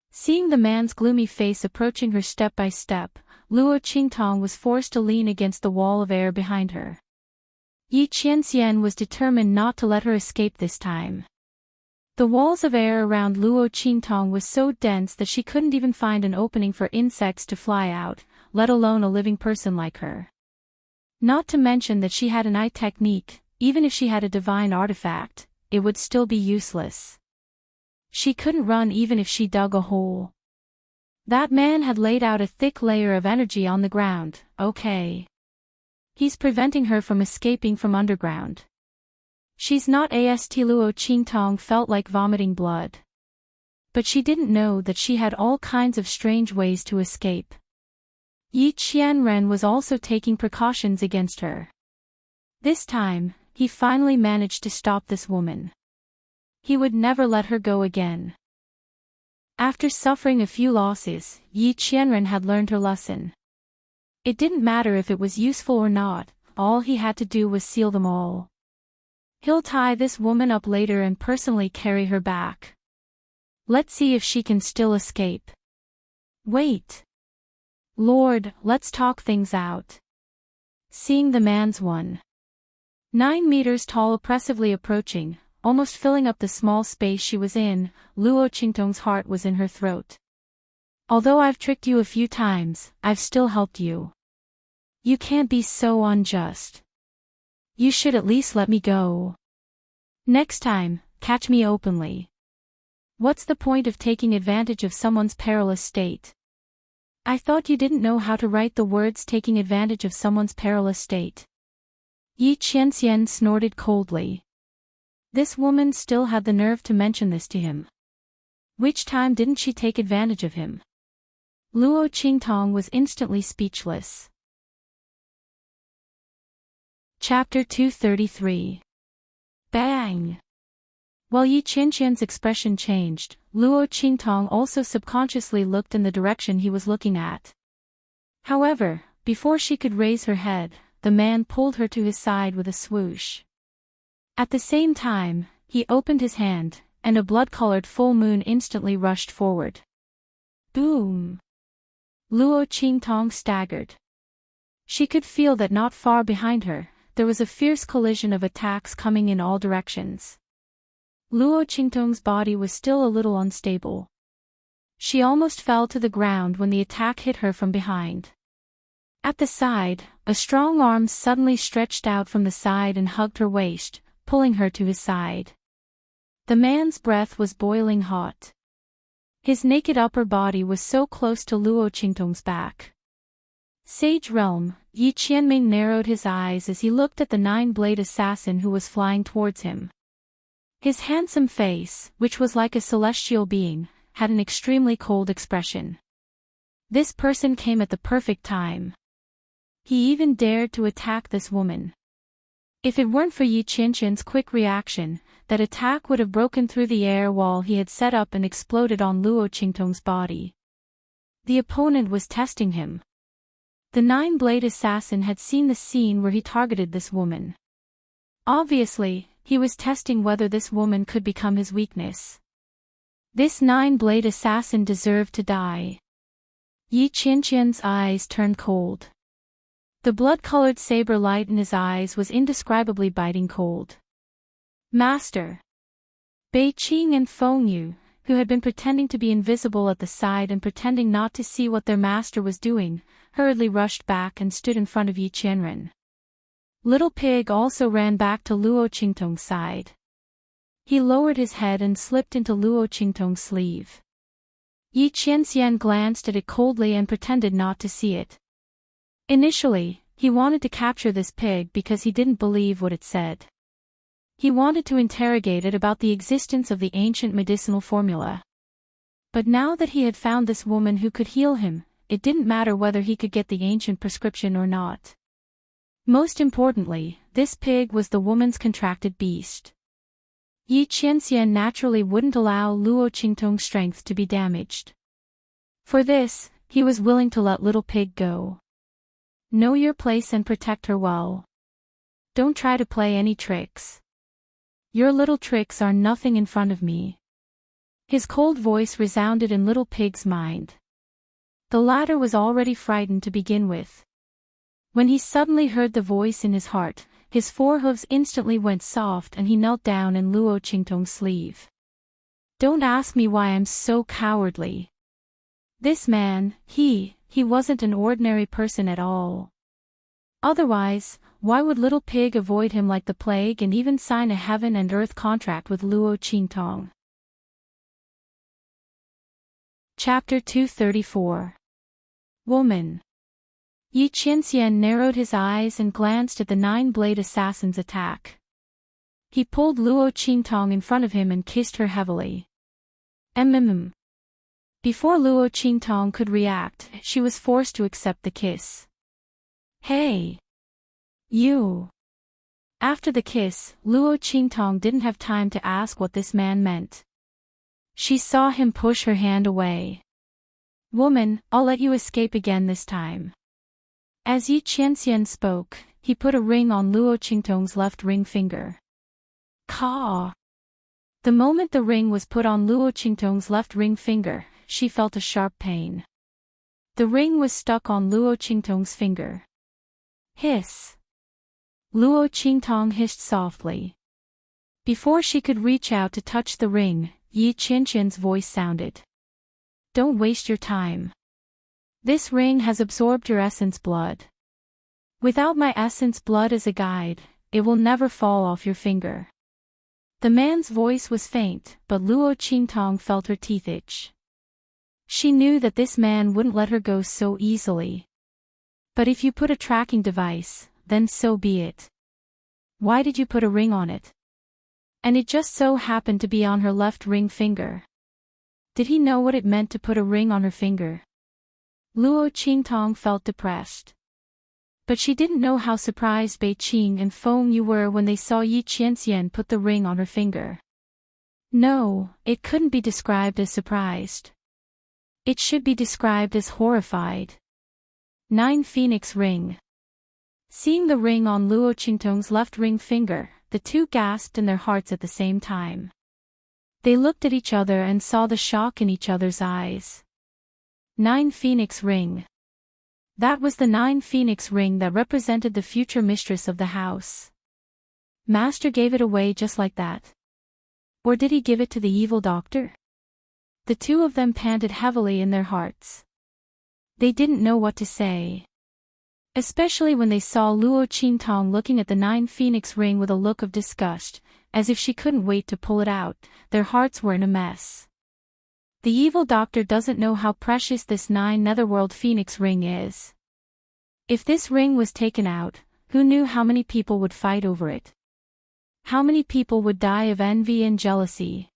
Seeing the man's gloomy face approaching her step by step, Luo Qingtong was forced to lean against the wall of air behind her. Yi Qianxian was determined not to let her escape this time. The walls of air around Luo Qingtong was so dense that she couldn't even find an opening for insects to fly out, let alone a living person like her. Not to mention that she had an eye technique, even if she had a divine artifact, it would still be useless. She couldn't run even if she dug a hole. That man had laid out a thick layer of energy on the ground, okay. He's preventing her from escaping from underground. She's not ast. Luo Qingtong felt like vomiting blood. But she didn't know that she had all kinds of strange ways to escape. Yi Qianren was also taking precautions against her. This time, he finally managed to stop this woman. He would never let her go again. After suffering a few losses, Yi Qianren had learned her lesson. It didn't matter if it was useful or not, all he had to do was seal them all. He'll tie this woman up later and personally carry her back. Let's see if she can still escape. Wait. Lord, let's talk things out. Seeing the man's 1.9 meters tall oppressively approaching, almost filling up the small space she was in, Luo Qingtong's heart was in her throat. Although I've tricked you a few times, I've still helped you. You can't be so unjust. You should at least let me go. Next time, catch me openly. What's the point of taking advantage of someone's perilous state? I thought you didn't know how to write the words taking advantage of someone's perilous state. Yi Qianxian snorted coldly. This woman still had the nerve to mention this to him. Which time didn't she take advantage of him? Luo Qingtong was instantly speechless. Chapter 233. Bang! While Yi Qianxian's expression changed, Luo Qingtong also subconsciously looked in the direction he was looking at. However, before she could raise her head, the man pulled her to his side with a swoosh. At the same time, he opened his hand, and a blood-colored full moon instantly rushed forward. Boom! Luo Qingtong staggered. She could feel that not far behind her, there was a fierce collision of attacks coming in all directions. Luo Qingtong's body was still a little unstable. She almost fell to the ground when the attack hit her from behind. At the side, a strong arm suddenly stretched out from the side and hugged her waist, pulling her to his side. The man's breath was boiling hot. His naked upper body was so close to Luo Qingtong's back. Sage Realm, Yi Qianming narrowed his eyes as he looked at the nine-blade assassin who was flying towards him. His handsome face, which was like a celestial being, had an extremely cold expression. This person came at the perfect time. He even dared to attack this woman. If it weren't for Yi Qianqian's quick reaction, that attack would have broken through the air wall he had set up and exploded on Luo Qingtong's body. The opponent was testing him. The nine-blade assassin had seen the scene where he targeted this woman. Obviously, he was testing whether this woman could become his weakness. This nine-blade assassin deserved to die. Yi Qianqian's eyes turned cold. The blood-colored saber light in his eyes was indescribably biting cold. Master! Bei Qing and Feng Yu, who had been pretending to be invisible at the side and pretending not to see what their master was doing, hurriedly rushed back and stood in front of Yi Qianren. Little Pig also ran back to Luo Qingtong's side. He lowered his head and slipped into Luo Qingtong's sleeve. Yi Qianxian glanced at it coldly and pretended not to see it. Initially, he wanted to capture this pig because he didn't believe what it said. He wanted to interrogate it about the existence of the ancient medicinal formula. But now that he had found this woman who could heal him, it didn't matter whether he could get the ancient prescription or not. Most importantly, this pig was the woman's contracted beast. Yi Qianxian naturally wouldn't allow Luo Qingtong's strength to be damaged. For this, he was willing to let Little Pig go. Know your place and protect her well. Don't try to play any tricks. Your little tricks are nothing in front of me. His cold voice resounded in Little Pig's mind. The latter was already frightened to begin with. When he suddenly heard the voice in his heart, his forehooves instantly went soft and he knelt down in Luo Qingtong's sleeve. Don't ask me why I'm so cowardly. This man, he wasn't an ordinary person at all. Otherwise, why would Little Pig avoid him like the plague and even sign a heaven and earth contract with Luo Qingtong? Chapter 234. Woman. Yi Qianxian narrowed his eyes and glanced at the nine-blade assassin's attack. He pulled Luo Qingtong in front of him and kissed her heavily. Before Luo Qingtong could react, she was forced to accept the kiss. Hey! You! After the kiss, Luo Qingtong didn't have time to ask what this man meant. She saw him push her hand away. Woman, I'll let you escape again this time. As Yi Qianxian spoke, he put a ring on Luo Qingtong's left ring finger. Caw! The moment the ring was put on Luo Qingtong's left ring finger, she felt a sharp pain. The ring was stuck on Luo Qingtong's finger. Hiss! Luo Qingtong hissed softly. Before she could reach out to touch the ring, Yi Qianqian's voice sounded. Don't waste your time. This ring has absorbed your essence blood. Without my essence blood as a guide, it will never fall off your finger. The man's voice was faint, but Luo Qingtong felt her teeth itch. She knew that this man wouldn't let her go so easily. But if you put a tracking device, then so be it. Why did you put a ring on it? And it just so happened to be on her left ring finger. Did he know what it meant to put a ring on her finger? Luo Qingtong felt depressed. But she didn't know how surprised Bei Qing and Feng Yu were when they saw Yi Qianxian put the ring on her finger. No, it couldn't be described as surprised. It should be described as horrified. 9 Phoenix Ring. Seeing the ring on Luo Qingtong's left ring finger, the two gasped in their hearts at the same time. They looked at each other and saw the shock in each other's eyes. 9 Phoenix Ring. That was the 9 Phoenix Ring that represented the future mistress of the house. Master gave it away just like that. Or did he give it to the evil doctor? The two of them panted heavily in their hearts. They didn't know what to say. Especially when they saw Luo Qingtong looking at the 9 Phoenix Ring with a look of disgust, as if she couldn't wait to pull it out. Their hearts were in a mess. The evil doctor doesn't know how precious this 9 Netherworld Phoenix Ring is. If this ring was taken out, who knew how many people would fight over it? How many people would die of envy and jealousy?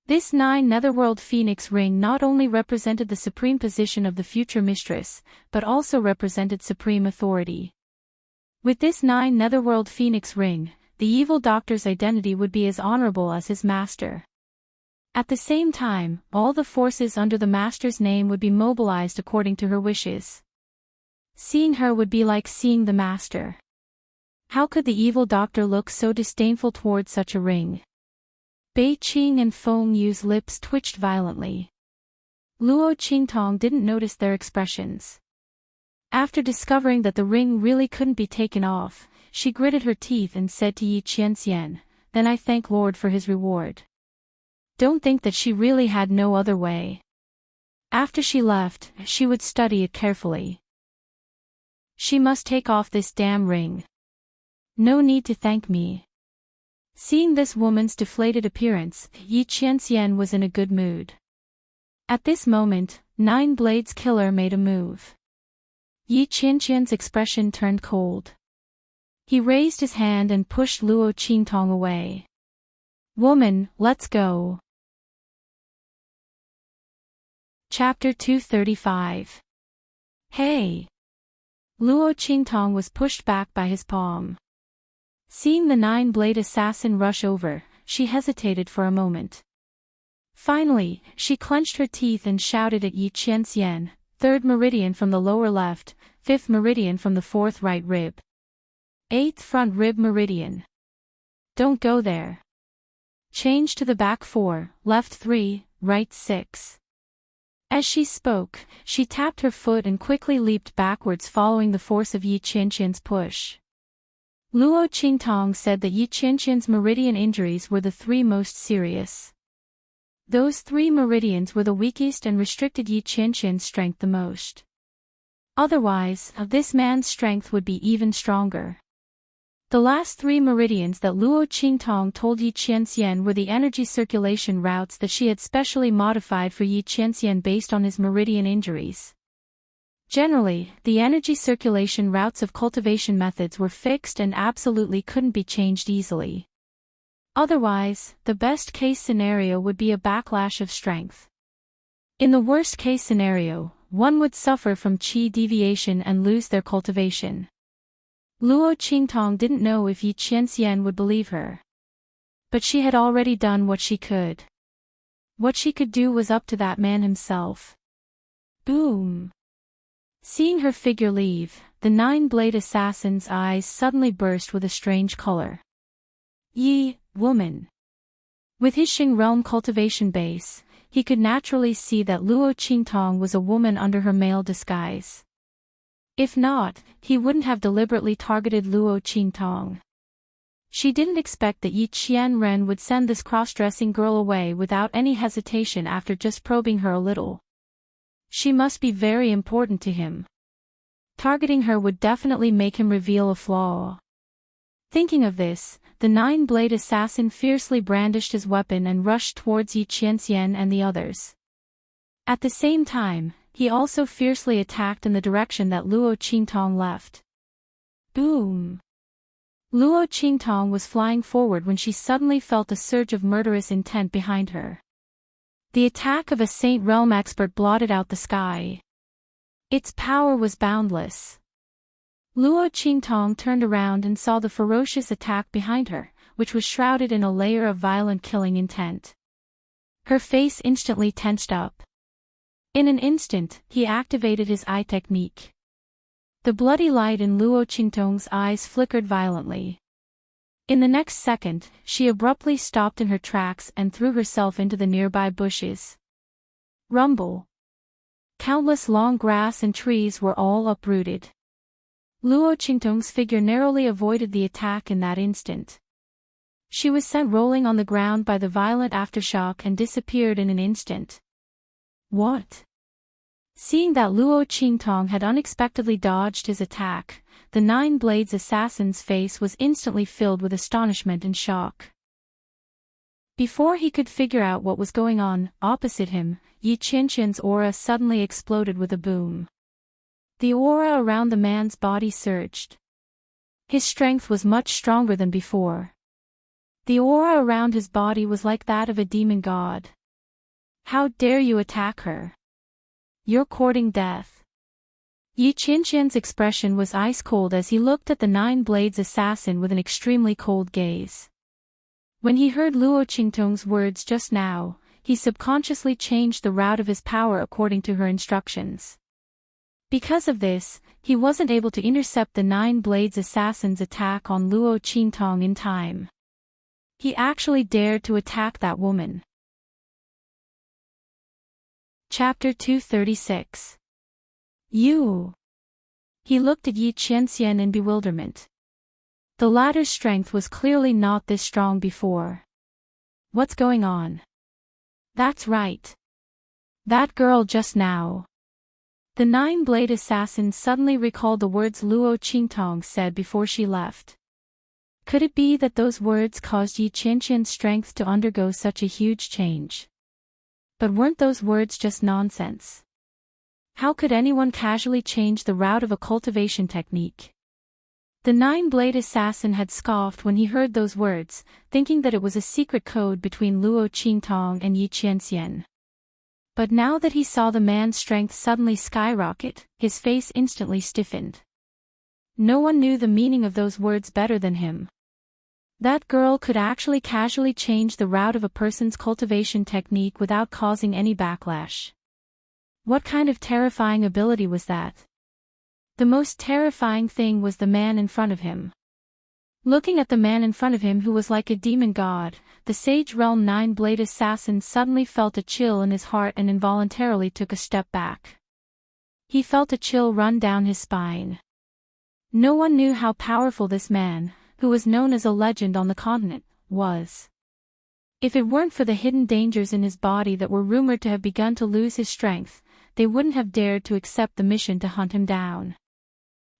This 9 netherworld phoenix ring not only represented the supreme position of the future mistress, but also represented supreme authority. With this 9 netherworld phoenix ring, the evil doctor's identity would be as honorable as his master. At the same time, all the forces under the master's name would be mobilized according to her wishes. Seeing her would be like seeing the master. How could the evil doctor look so disdainful toward such a ring? Bei Qing and Feng Yu's lips twitched violently. Luo Qingtong didn't notice their expressions. After discovering that the ring really couldn't be taken off, she gritted her teeth and said to Yi Qianxian, "Then I thank Lord for his reward." Don't think that she really had no other way. After she left, she would study it carefully. She must take off this damn ring. No need to thank me. Seeing this woman's deflated appearance, Yi Qianxian was in a good mood. At this moment, 9 Blades Killer made a move. Yi Qianxian's expression turned cold. He raised his hand and pushed Luo Qingtong away. "Woman, let's go." Chapter 235. Hey! Luo Qingtong was pushed back by his palm. Seeing the 9-blade assassin rush over, she hesitated for a moment. Finally, she clenched her teeth and shouted at Yi Qianxian, "3rd meridian from the lower left, 5th meridian from the 4th right rib. 8th front rib meridian. Don't go there. Change to the back 4, left 3, right 6. As she spoke, she tapped her foot and quickly leaped backwards following the force of Yi Qianxian's push. Luo Qingtong said that Yi Qianxian's meridian injuries were the 3 most serious. Those 3 meridians were the weakest and restricted Yi Qianxian's strength the most. Otherwise, this man's strength would be even stronger. The last 3 meridians that Luo Qingtong told Yi Qianxian were the energy circulation routes that she had specially modified for Yi Qianxian based on his meridian injuries. Generally, the energy circulation routes of cultivation methods were fixed and absolutely couldn't be changed easily. Otherwise, the best-case scenario would be a backlash of strength. In the worst-case scenario, one would suffer from qi deviation and lose their cultivation. Luo Qingtong didn't know if Yi Qianxian would believe her. But she had already done what she could. What she could do was up to that man himself. Boom! Seeing her figure leave, the 9-blade assassin's eyes suddenly burst with a strange color. Yi, woman. With his Xing realm cultivation base, he could naturally see that Luo Qingtong was a woman under her male disguise. If not, he wouldn't have deliberately targeted Luo Qingtong. She didn't expect that Yi Qianren would send this cross-dressing girl away without any hesitation after just probing her a little. She must be very important to him. Targeting her would definitely make him reveal a flaw. Thinking of this, the 9-blade assassin fiercely brandished his weapon and rushed towards Yi Qianxian and the others. At the same time, he also fiercely attacked in the direction that Luo Qingtong left. Boom! Luo Qingtong was flying forward when she suddenly felt a surge of murderous intent behind her. The attack of a Saint Realm expert blotted out the sky. Its power was boundless. Luo Qingtong turned around and saw the ferocious attack behind her, which was shrouded in a layer of violent killing intent. Her face instantly tensed up. In an instant, he activated his eye technique. The bloody light in Luo Qingtong's eyes flickered violently. In the next second, she abruptly stopped in her tracks and threw herself into the nearby bushes. Rumble! Countless long grass and trees were all uprooted. Luo Qingtong's figure narrowly avoided the attack in that instant. She was sent rolling on the ground by the violent aftershock and disappeared in an instant. What? Seeing that Luo Qingtong had unexpectedly dodged his attack, the 9-blades assassin's face was instantly filled with astonishment and shock. Before he could figure out what was going on, opposite him, Yi Qianxian's aura suddenly exploded with a boom. The aura around the man's body surged. His strength was much stronger than before. The aura around his body was like that of a demon god. How dare you attack her? You're courting death. Yi Qianqian's expression was ice-cold as he looked at the Nine Blades assassin with an extremely cold gaze. When he heard Luo Qingtong's words just now, he subconsciously changed the route of his power according to her instructions. Because of this, he wasn't able to intercept the Nine Blades assassin's attack on Luo Qingtong in time. He actually dared to attack that woman. Chapter 236. You. He looked at Yi Qianxian in bewilderment. The latter's strength was clearly not this strong before. What's going on? That's right. That girl just now. The Nine-Blade assassin suddenly recalled the words Luo Qingtong said before she left. Could it be that those words caused Yi Qianqian's strength to undergo such a huge change? But weren't those words just nonsense? How could anyone casually change the route of a cultivation technique? The Nine-Blade assassin had scoffed when he heard those words, thinking that it was a secret code between Luo Qingtong and Yi Qianxian. But now that he saw the man's strength suddenly skyrocket, his face instantly stiffened. No one knew the meaning of those words better than him. That girl could actually casually change the route of a person's cultivation technique without causing any backlash. What kind of terrifying ability was that? The most terrifying thing was the man in front of him. Looking at the man in front of him who was like a demon god, the Sage Realm Nine-Blade assassin suddenly felt a chill in his heart and involuntarily took a step back. He felt a chill run down his spine. No one knew how powerful this man, who was known as a legend on the continent, was. If it weren't for the hidden dangers in his body that were rumored to have begun to lose his strength, they wouldn't have dared to accept the mission to hunt him down.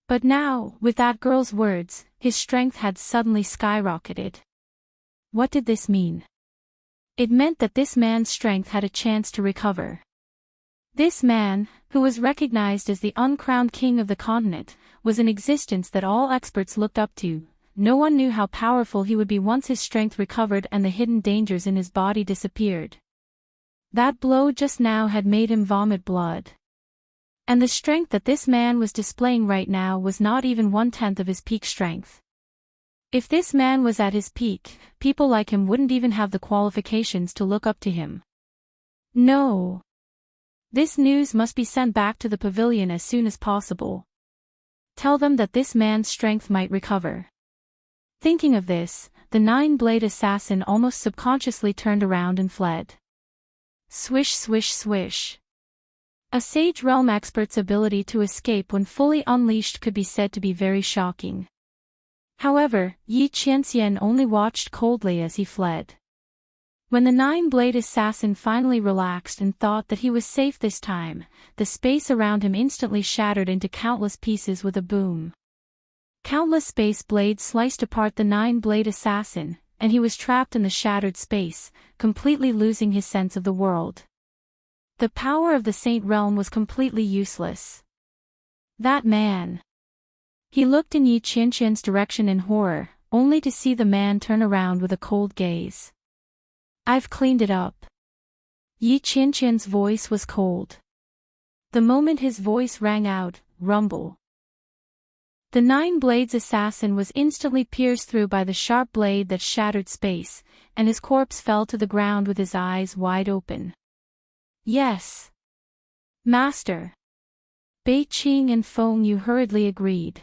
But now, with that girl's words, his strength had suddenly skyrocketed. What did this mean? It meant that this man's strength had a chance to recover. This man, who was recognized as the uncrowned king of the continent, was an existence that all experts looked up to. No one knew how powerful he would be once his strength recovered and the hidden dangers in his body disappeared. That blow just now had made him vomit blood. And the strength that this man was displaying right now was not even 1/10 of his peak strength. If this man was at his peak, people like him wouldn't even have the qualifications to look up to him. No. This news must be sent back to the pavilion as soon as possible. Tell them that this man's strength might recover. Thinking of this, the Nine-Blade assassin almost subconsciously turned around and fled. Swish swish swish. A Sage Realm expert's ability to escape when fully unleashed could be said to be very shocking. However, Yi Qianxian only watched coldly as he fled. When the Nine-Blade assassin finally relaxed and thought that he was safe this time, the space around him instantly shattered into countless pieces with a boom. Countless space blades sliced apart the Nine-Blade assassin, and he was trapped in the shattered space, completely losing his sense of the world. The power of the Saint Realm was completely useless. That man. He looked in Yi Qianqian's direction in horror, only to see the man turn around with a cold gaze. I've cleaned it up. Yi Qianqian's voice was cold. The moment his voice rang out, rumble. The Nine-Blades assassin was instantly pierced through by the sharp blade that shattered space, and his corpse fell to the ground with his eyes wide open. Yes. Master. Bei Qing and Feng Yu hurriedly agreed.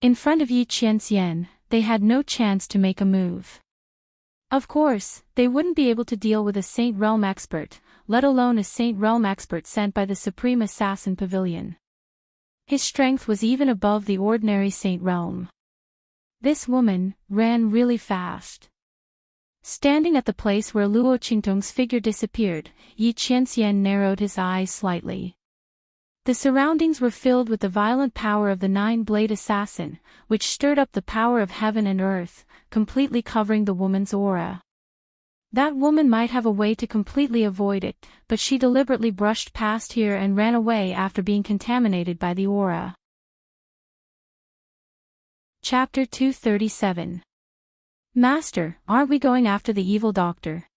In front of Yi Qianxian, they had no chance to make a move. Of course, they wouldn't be able to deal with a Saint Realm expert, let alone a Saint Realm expert sent by the Supreme Assassin Pavilion. His strength was even above the ordinary Saint Realm. This woman ran really fast. Standing at the place where Luo Qingtong's figure disappeared, Yi Qianxian narrowed his eyes slightly. The surroundings were filled with the violent power of the Nine-Blade assassin, which stirred up the power of heaven and earth, completely covering the woman's aura. That woman might have a way to completely avoid it, but she deliberately brushed past here and ran away after being contaminated by the aura. Chapter 237. Master, aren't we going after the evil doctor?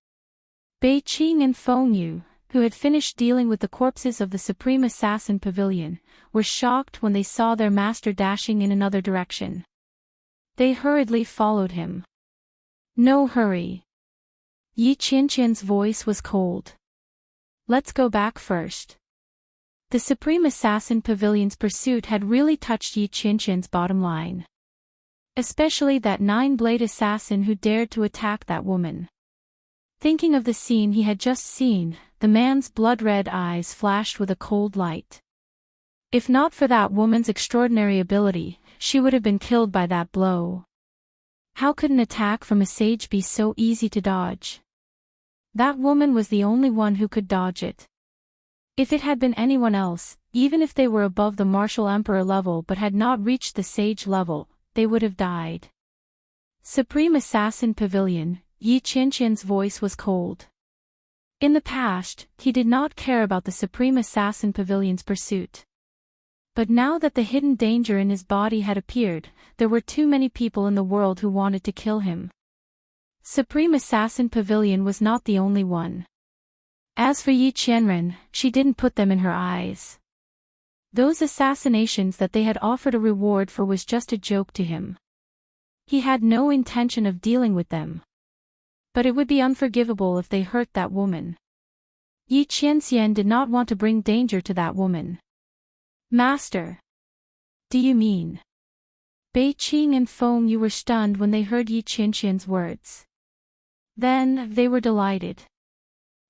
Bei-Ching and Feng Yu, who had finished dealing with the corpses of the Supreme Assassin Pavilion, were shocked when they saw their master dashing in another direction. They hurriedly followed him. No hurry. Yi Qianqian's voice was cold. Let's go back first. The Supreme Assassin Pavilion's pursuit had really touched Yi Qianqian's bottom line. Especially that nine-blade assassin who dared to attack that woman. Thinking of the scene he had just seen, the man's blood-red eyes flashed with a cold light. If not for that woman's extraordinary ability, she would have been killed by that blow. How could an attack from a sage be so easy to dodge? That woman was the only one who could dodge it. If it had been anyone else, even if they were above the martial emperor level but had not reached the sage level, they would have died. Supreme Assassin Pavilion, Yi Qianqian's voice was cold. In the past, he did not care about the Supreme Assassin Pavilion's pursuit. But now that the hidden danger in his body had appeared, there were too many people in the world who wanted to kill him. Supreme Assassin Pavilion was not the only one. As for Yi Qianren, she didn't put them in her eyes. Those assassinations that they had offered a reward for was just a joke to him. He had no intention of dealing with them. But it would be unforgivable if they hurt that woman. Yi Qianxian did not want to bring danger to that woman. Master. Do you mean? Bei-Ching and Feng Yu were stunned when they heard Yi Qianxian's words. Then, they were delighted.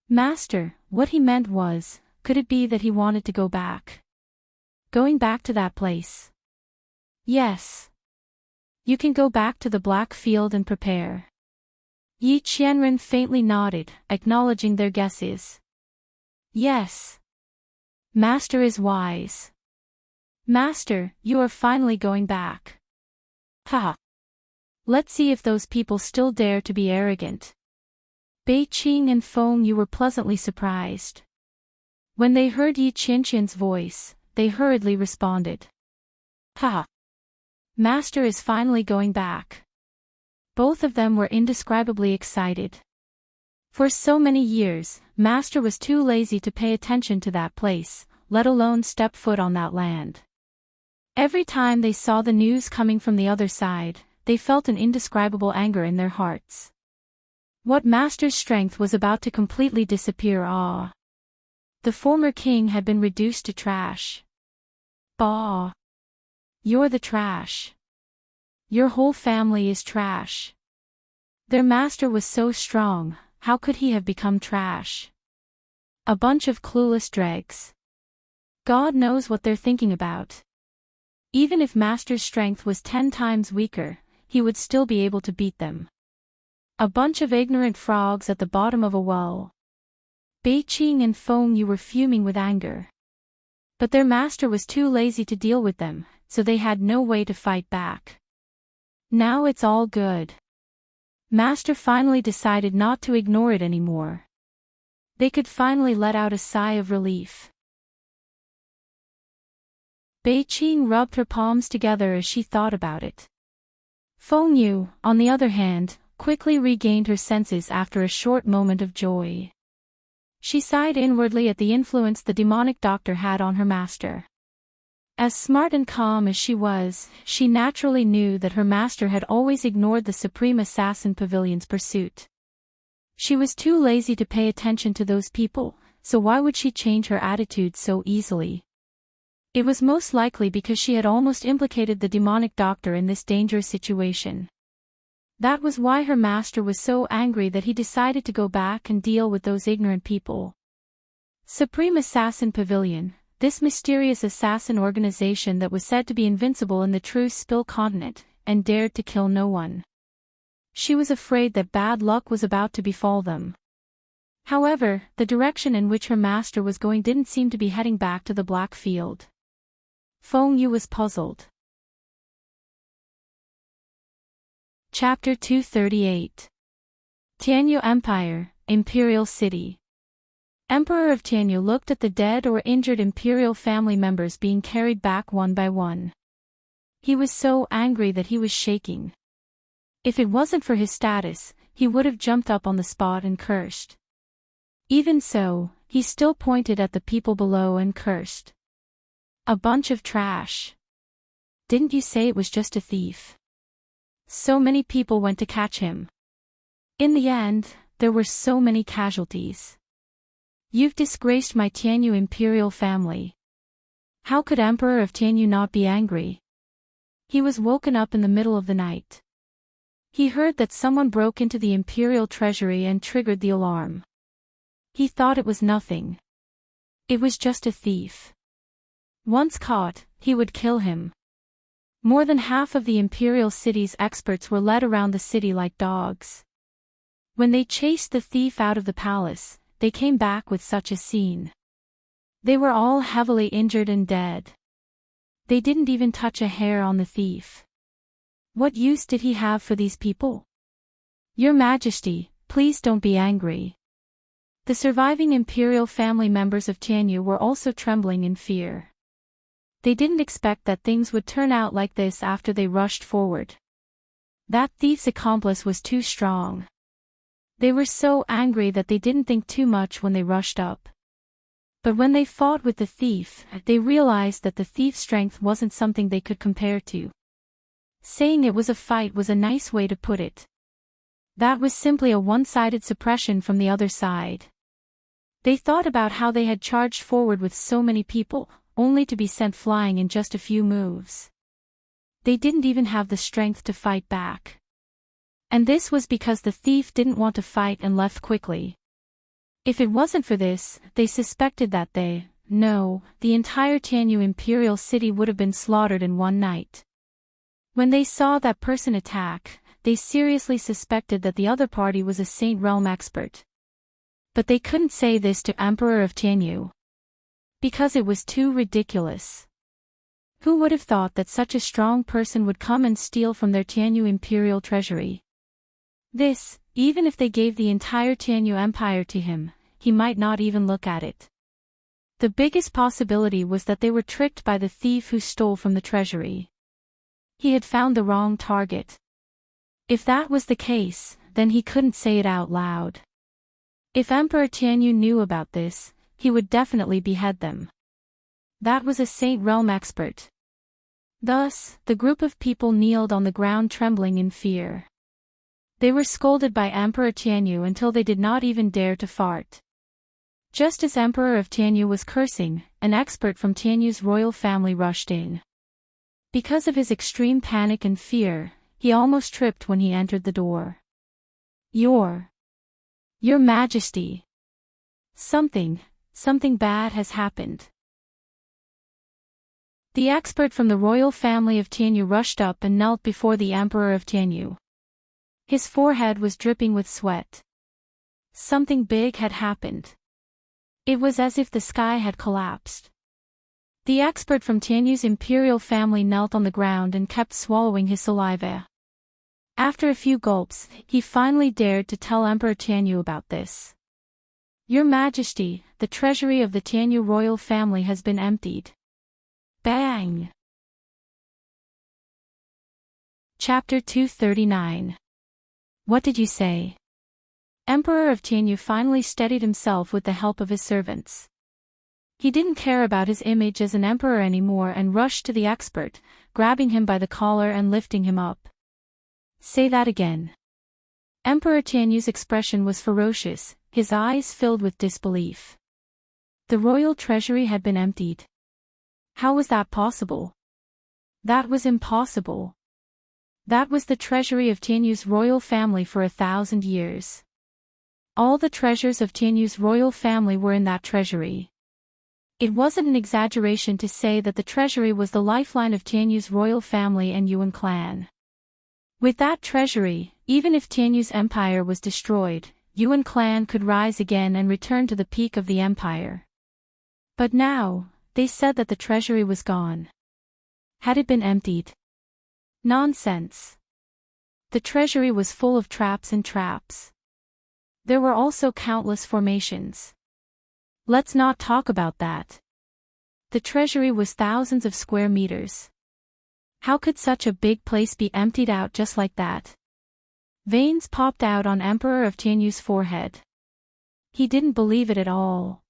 Master, what he meant was, could it be that he wanted to go back? Going back to that place? Yes. You can go back to the Black Field and prepare. Yi Qianren faintly nodded, acknowledging their guesses. Yes. Master is wise. Master, you are finally going back. Ha! Let's see if those people still dare to be arrogant. Bei-Ching and Feng Yu were pleasantly surprised. When they heard Yi Qianqian's voice, they hurriedly responded. Ha! Master is finally going back. Both of them were indescribably excited. For so many years, Master was too lazy to pay attention to that place, let alone step foot on that land. Every time they saw the news coming from the other side, they felt an indescribable anger in their hearts. What Master's strength was about to completely disappear. The former king had been reduced to trash. Bah! You're the trash. Your whole family is trash. Their master was so strong, how could he have become trash? A bunch of clueless dregs. God knows what they're thinking about. Even if Master's strength was 10 times weaker, he would still be able to beat them. A bunch of ignorant frogs at the bottom of a well. Bei-Ching and Feng Yu were fuming with anger. But their master was too lazy to deal with them, so they had no way to fight back. Now it's all good. Master finally decided not to ignore it anymore. They could finally let out a sigh of relief. Bei-Ching rubbed her palms together as she thought about it. Feng Yu, on the other hand, quickly regained her senses after a short moment of joy. She sighed inwardly at the influence the demonic doctor had on her master. As smart and calm as she was, she naturally knew that her master had always ignored the Supreme Assassin Pavilion's pursuit. She was too lazy to pay attention to those people, so why would she change her attitude so easily? It was most likely because she had almost implicated the demonic doctor in this dangerous situation. That was why her master was so angry that he decided to go back and deal with those ignorant people. Supreme Assassin Pavilion, this mysterious assassin organization that was said to be invincible in the true Spill continent, and dared to kill no one. She was afraid that bad luck was about to befall them. However, the direction in which her master was going didn't seem to be heading back to the Black Field. Feng Yu was puzzled. Chapter 238. Tianyu Empire, Imperial City. Emperor of Tianyu looked at the dead or injured imperial family members being carried back one by one. He was so angry that he was shaking. If it wasn't for his status, he would have jumped up on the spot and cursed. Even so, he still pointed at the people below and cursed. A bunch of trash. Didn't you say it was just a thief? So many people went to catch him. In the end, there were so many casualties. You've disgraced my Tianyu imperial family. How could Emperor of Tianyu not be angry? He was woken up in the middle of the night. He heard that someone broke into the imperial treasury and triggered the alarm. He thought it was nothing. It was just a thief. Once caught, he would kill him. More than half of the imperial city's experts were led around the city like dogs. When they chased the thief out of the palace, they came back with such a scene. They were all heavily injured and dead. They didn't even touch a hair on the thief. What use did he have for these people? Your Majesty, please don't be angry. The surviving imperial family members of Tianyu were also trembling in fear. They didn't expect that things would turn out like this after they rushed forward. That thief's accomplice was too strong. They were so angry that they didn't think too much when they rushed up. But when they fought with the thief, they realized that the thief's strength wasn't something they could compare to. Saying it was a fight was a nice way to put it. That was simply a one-sided suppression from the other side. They thought about how they had charged forward with so many people, only to be sent flying in just a few moves. They didn't even have the strength to fight back. And this was because the thief didn't want to fight and left quickly. If it wasn't for this, they suspected that the entire Tianyu imperial city would have been slaughtered in one night. When they saw that person attack, they seriously suspected that the other party was a Saint Realm expert. But they couldn't say this to Emperor of Tianyu. Because it was too ridiculous. Who would have thought that such a strong person would come and steal from their Tianyu imperial treasury? This, even if they gave the entire Tianyu empire to him, he might not even look at it. The biggest possibility was that they were tricked by the thief who stole from the treasury. He had found the wrong target. If that was the case, then he couldn't say it out loud. If Emperor Tianyu knew about this, he would definitely behead them. That was a Saint Realm expert. Thus, the group of people kneeled on the ground trembling in fear. They were scolded by Emperor Tianyu until they did not even dare to fart. Just as Emperor of Tianyu was cursing, an expert from Tianyu's royal family rushed in. Because of his extreme panic and fear, he almost tripped when he entered the door. Your Majesty. Something bad has happened. The expert from the royal family of Tianyu rushed up and knelt before the Emperor of Tianyu. His forehead was dripping with sweat. Something big had happened. It was as if the sky had collapsed. The expert from Tianyu's imperial family knelt on the ground and kept swallowing his saliva. After a few gulps, he finally dared to tell Emperor Tianyu about this. Your Majesty, the treasury of the Tianyu royal family has been emptied. Bang! Chapter 239. What did you say? Emperor of Tianyu finally steadied himself with the help of his servants. He didn't care about his image as an emperor anymore and rushed to the expert, grabbing him by the collar and lifting him up. Say that again. Emperor Tianyu's expression was ferocious, his eyes filled with disbelief. The royal treasury had been emptied. How was that possible? That was impossible. That was the treasury of Tianyu's royal family for 1,000 years. All the treasures of Tianyu's royal family were in that treasury. It wasn't an exaggeration to say that the treasury was the lifeline of Tianyu's royal family and Yuan clan. With that treasury, even if Tianyu's empire was destroyed, Yuan clan could rise again and return to the peak of the empire. But now, they said that the treasury was gone. Had it been emptied? Nonsense. The treasury was full of traps and traps. There were also countless formations. Let's not talk about that. The treasury was thousands of square meters. How could such a big place be emptied out just like that? Veins popped out on Emperor of Tianyu's forehead. He didn't believe it at all.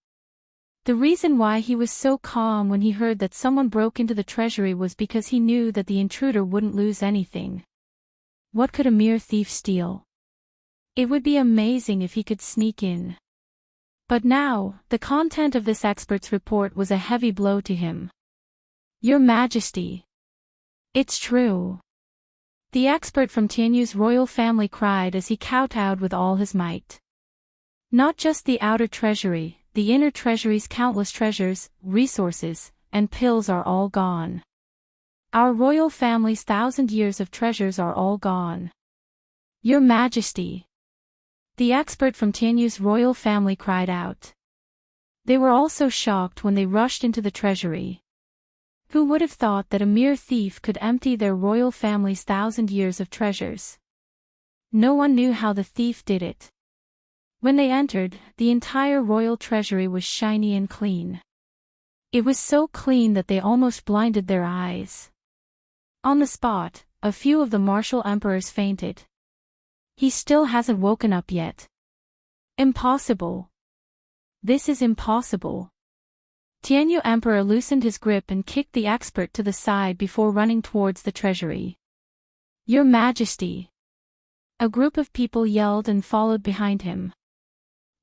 The reason why he was so calm when he heard that someone broke into the treasury was because he knew that the intruder wouldn't lose anything. What could a mere thief steal? It would be amazing if he could sneak in. But now, the content of this expert's report was a heavy blow to him. Your Majesty. It's true. The expert from Tianyu's royal family cried as he kowtowed with all his might. Not just the outer treasury, the inner treasury's countless treasures, resources, and pills are all gone. Our royal family's 1,000 years of treasures are all gone. Your Majesty. The expert from Tianyu's royal family cried out. They were all so shocked when they rushed into the treasury. Who would have thought that a mere thief could empty their royal family's 1,000 years of treasures? No one knew how the thief did it. When they entered, the entire royal treasury was shiny and clean. It was so clean that they almost blinded their eyes. On the spot, a few of the martial emperors fainted. He still hasn't woken up yet. Impossible. This is impossible. Tianyu Emperor loosened his grip and kicked the expert to the side before running towards the treasury. Your Majesty. A group of people yelled and followed behind him.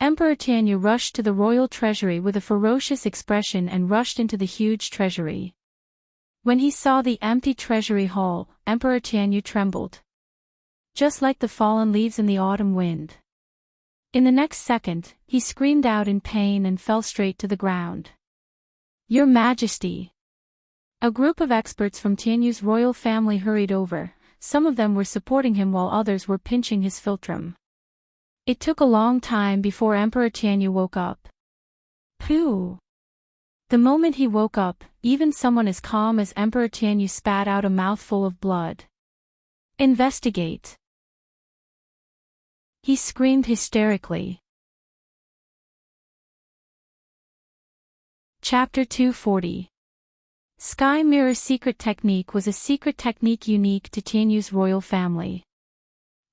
Emperor Tianyu rushed to the royal treasury with a ferocious expression and rushed into the huge treasury. When he saw the empty treasury hall, Emperor Tianyu trembled. Just like the fallen leaves in the autumn wind. In the next second, he screamed out in pain and fell straight to the ground. Your Majesty. A group of experts from Tianyu's royal family hurried over. Some of them were supporting him while others were pinching his philtrum. It took a long time before Emperor Tianyu woke up. Pooh! The moment he woke up, even someone as calm as Emperor Tianyu spat out a mouthful of blood. Investigate! He screamed hysterically. Chapter 240. Sky Mirror Secret Technique was a secret technique unique to Tianyu's royal family.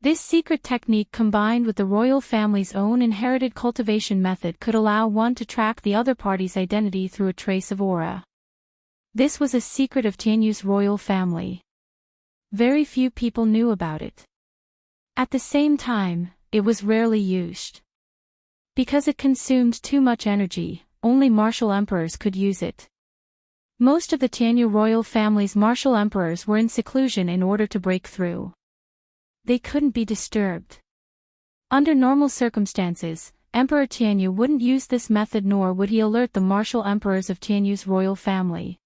This secret technique combined with the royal family's own inherited cultivation method could allow one to track the other party's identity through a trace of aura. This was a secret of Tianyu's royal family. Very few people knew about it. At the same time, it was rarely used. Because it consumed too much energy, only martial emperors could use it. Most of the Tianyu royal family's martial emperors were in seclusion in order to break through. They couldn't be disturbed. Under normal circumstances, Emperor Tianyu wouldn't use this method nor would he alert the martial emperors of Tianyu's royal family.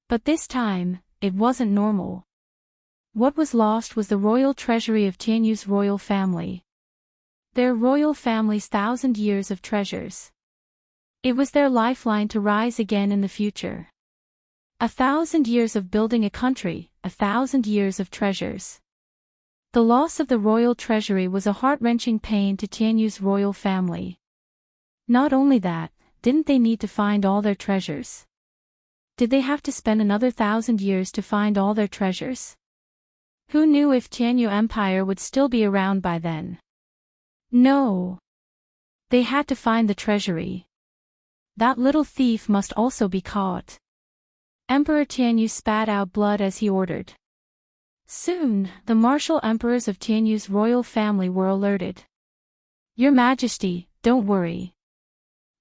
But this time, it wasn't normal. What was lost was the royal treasury of Tianyu's royal family. Their royal family's 1,000 years of treasures. It was their lifeline to rise again in the future. 1,000 years of building a country, 1,000 years of treasures. The loss of the royal treasury was a heart-wrenching pain to Tianyu's royal family. Not only that, didn't they need to find all their treasures? Did they have to spend another 1,000 years to find all their treasures? Who knew if Tianyu Empire would still be around by then? No. They had to find the treasury. That little thief must also be caught. Emperor Tianyu spat out blood as he ordered. Soon, the martial emperors of Tianyu's royal family were alerted. Your Majesty, don't worry.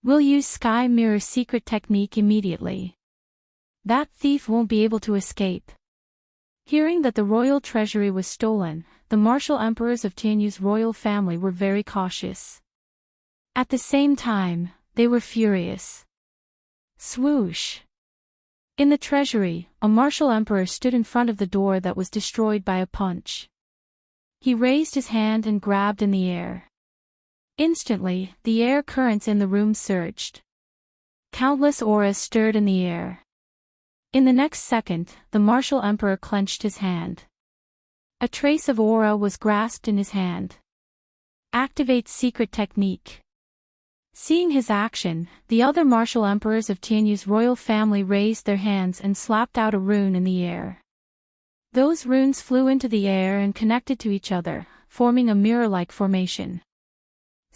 We'll use Sky Mirror secret technique immediately. That thief won't be able to escape. Hearing that the royal treasury was stolen, the martial emperors of Tianyu's royal family were very cautious. At the same time, they were furious. Swoosh! In the treasury, a martial emperor stood in front of the door that was destroyed by a punch. He raised his hand and grabbed in the air. Instantly, the air currents in the room surged. Countless auras stirred in the air. In the next second, the martial emperor clenched his hand. A trace of aura was grasped in his hand. Activate secret technique. Seeing his action, the other martial emperors of Tianyu's royal family raised their hands and slapped out a rune in the air. Those runes flew into the air and connected to each other, forming a mirror-like formation.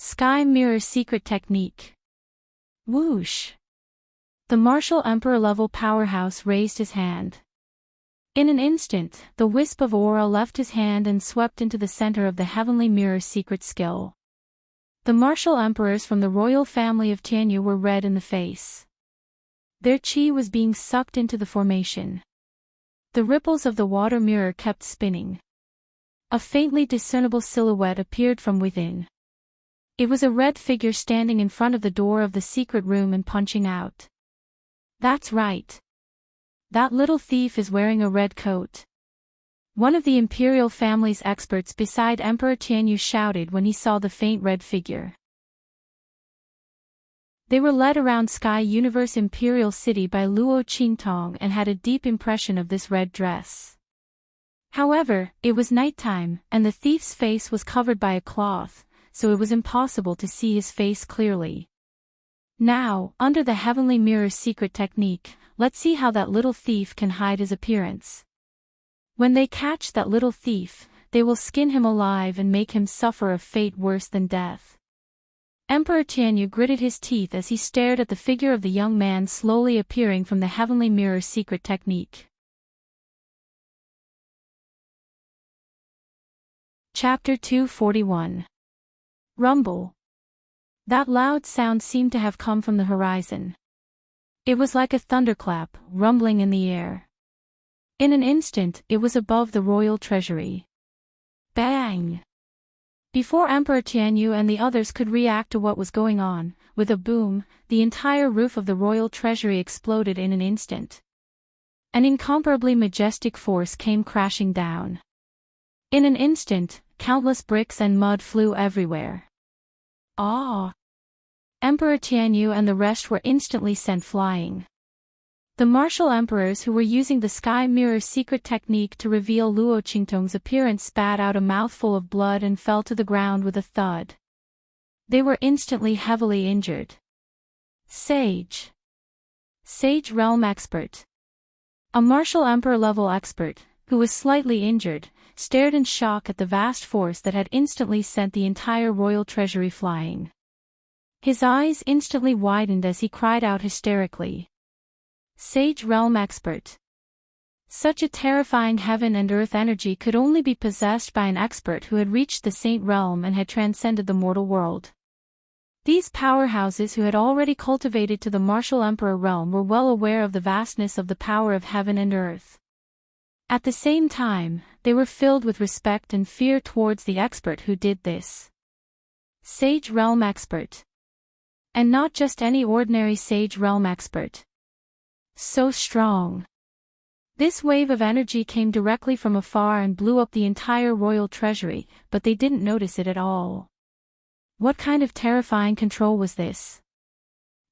Sky Mirror Secret Technique. Whoosh! The martial emperor-level powerhouse raised his hand. In an instant, the wisp of aura left his hand and swept into the center of the heavenly mirror's secret skill. The martial emperors from the royal family of Tianyu were red in the face. Their chi was being sucked into the formation. The ripples of the water mirror kept spinning. A faintly discernible silhouette appeared from within. It was a red figure standing in front of the door of the secret room and punching out. That's right. That little thief is wearing a red coat. One of the imperial family's experts beside Emperor Tianyu shouted when he saw the faint red figure. They were led around Sky Universe Imperial City by Luo Qingtong and had a deep impression of this red dress. However, it was nighttime, and the thief's face was covered by a cloth, so it was impossible to see his face clearly. Now, under the heavenly mirror's secret technique, let's see how that little thief can hide his appearance. When they catch that little thief, they will skin him alive and make him suffer a fate worse than death. Emperor Tianyu gritted his teeth as he stared at the figure of the young man slowly appearing from the heavenly mirror's secret technique. Chapter 241. Rumble. That loud sound seemed to have come from the horizon. It was like a thunderclap, rumbling in the air. In an instant, it was above the royal treasury. Bang! Before Emperor Tianyu and the others could react to what was going on, with a boom, the entire roof of the royal treasury exploded in an instant. An incomparably majestic force came crashing down. In an instant, countless bricks and mud flew everywhere. Ah! Emperor Tianyu and the rest were instantly sent flying. The martial emperors who were using the sky mirror's secret technique to reveal Luo Qingtong's appearance spat out a mouthful of blood and fell to the ground with a thud. They were instantly heavily injured. Sage. Sage Realm Expert. A martial emperor-level expert, who was slightly injured, stared in shock at the vast force that had instantly sent the entire royal treasury flying. His eyes instantly widened as he cried out hysterically. Sage Realm Expert. Such a terrifying heaven and earth energy could only be possessed by an expert who had reached the Saint Realm and had transcended the mortal world. These powerhouses who had already cultivated to the martial emperor realm were well aware of the vastness of the power of heaven and earth. At the same time, they were filled with respect and fear towards the expert who did this. Sage Realm Expert. And not just any ordinary Sage Realm Expert. So strong. This wave of energy came directly from afar and blew up the entire royal treasury, but they didn't notice it at all. What kind of terrifying control was this?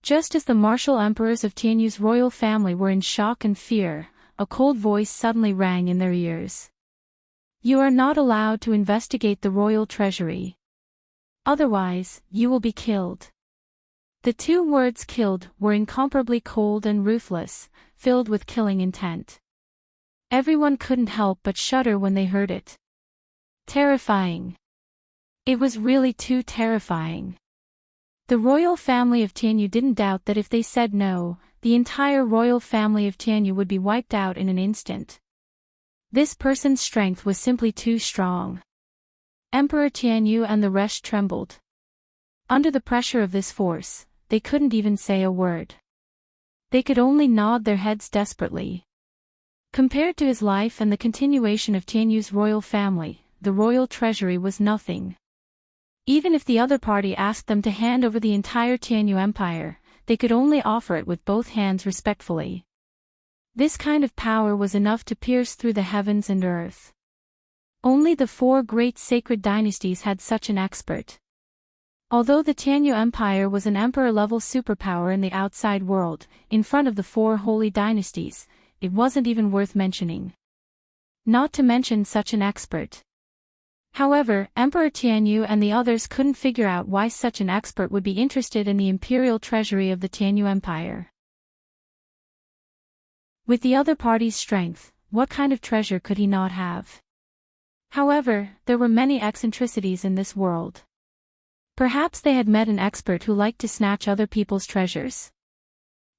Just as the martial emperors of Tianyu's royal family were in shock and fear, a cold voice suddenly rang in their ears. You are not allowed to investigate the royal treasury. Otherwise, you will be killed. The two words killed were incomparably cold and ruthless, filled with killing intent. Everyone couldn't help but shudder when they heard it. Terrifying. It was really too terrifying. The royal family of Tianyu didn't doubt that if they said no, the entire royal family of Tianyu would be wiped out in an instant. This person's strength was simply too strong. Emperor Tianyu and the rest trembled. Under the pressure of this force, they couldn't even say a word. They could only nod their heads desperately. Compared to his life and the continuation of Tianyu's royal family, the royal treasury was nothing. Even if the other party asked them to hand over the entire Tianyu Empire, they could only offer it with both hands respectfully. This kind of power was enough to pierce through the heavens and earth. Only the four great sacred dynasties had such an expert. Although the Tianyu Empire was an emperor-level superpower in the outside world, in front of the four holy dynasties, it wasn't even worth mentioning. Not to mention such an expert. However, Emperor Tianyu and the others couldn't figure out why such an expert would be interested in the imperial treasury of the Tianyu Empire. With the other party's strength, what kind of treasure could he not have? However, there were many eccentricities in this world. Perhaps they had met an expert who liked to snatch other people's treasures.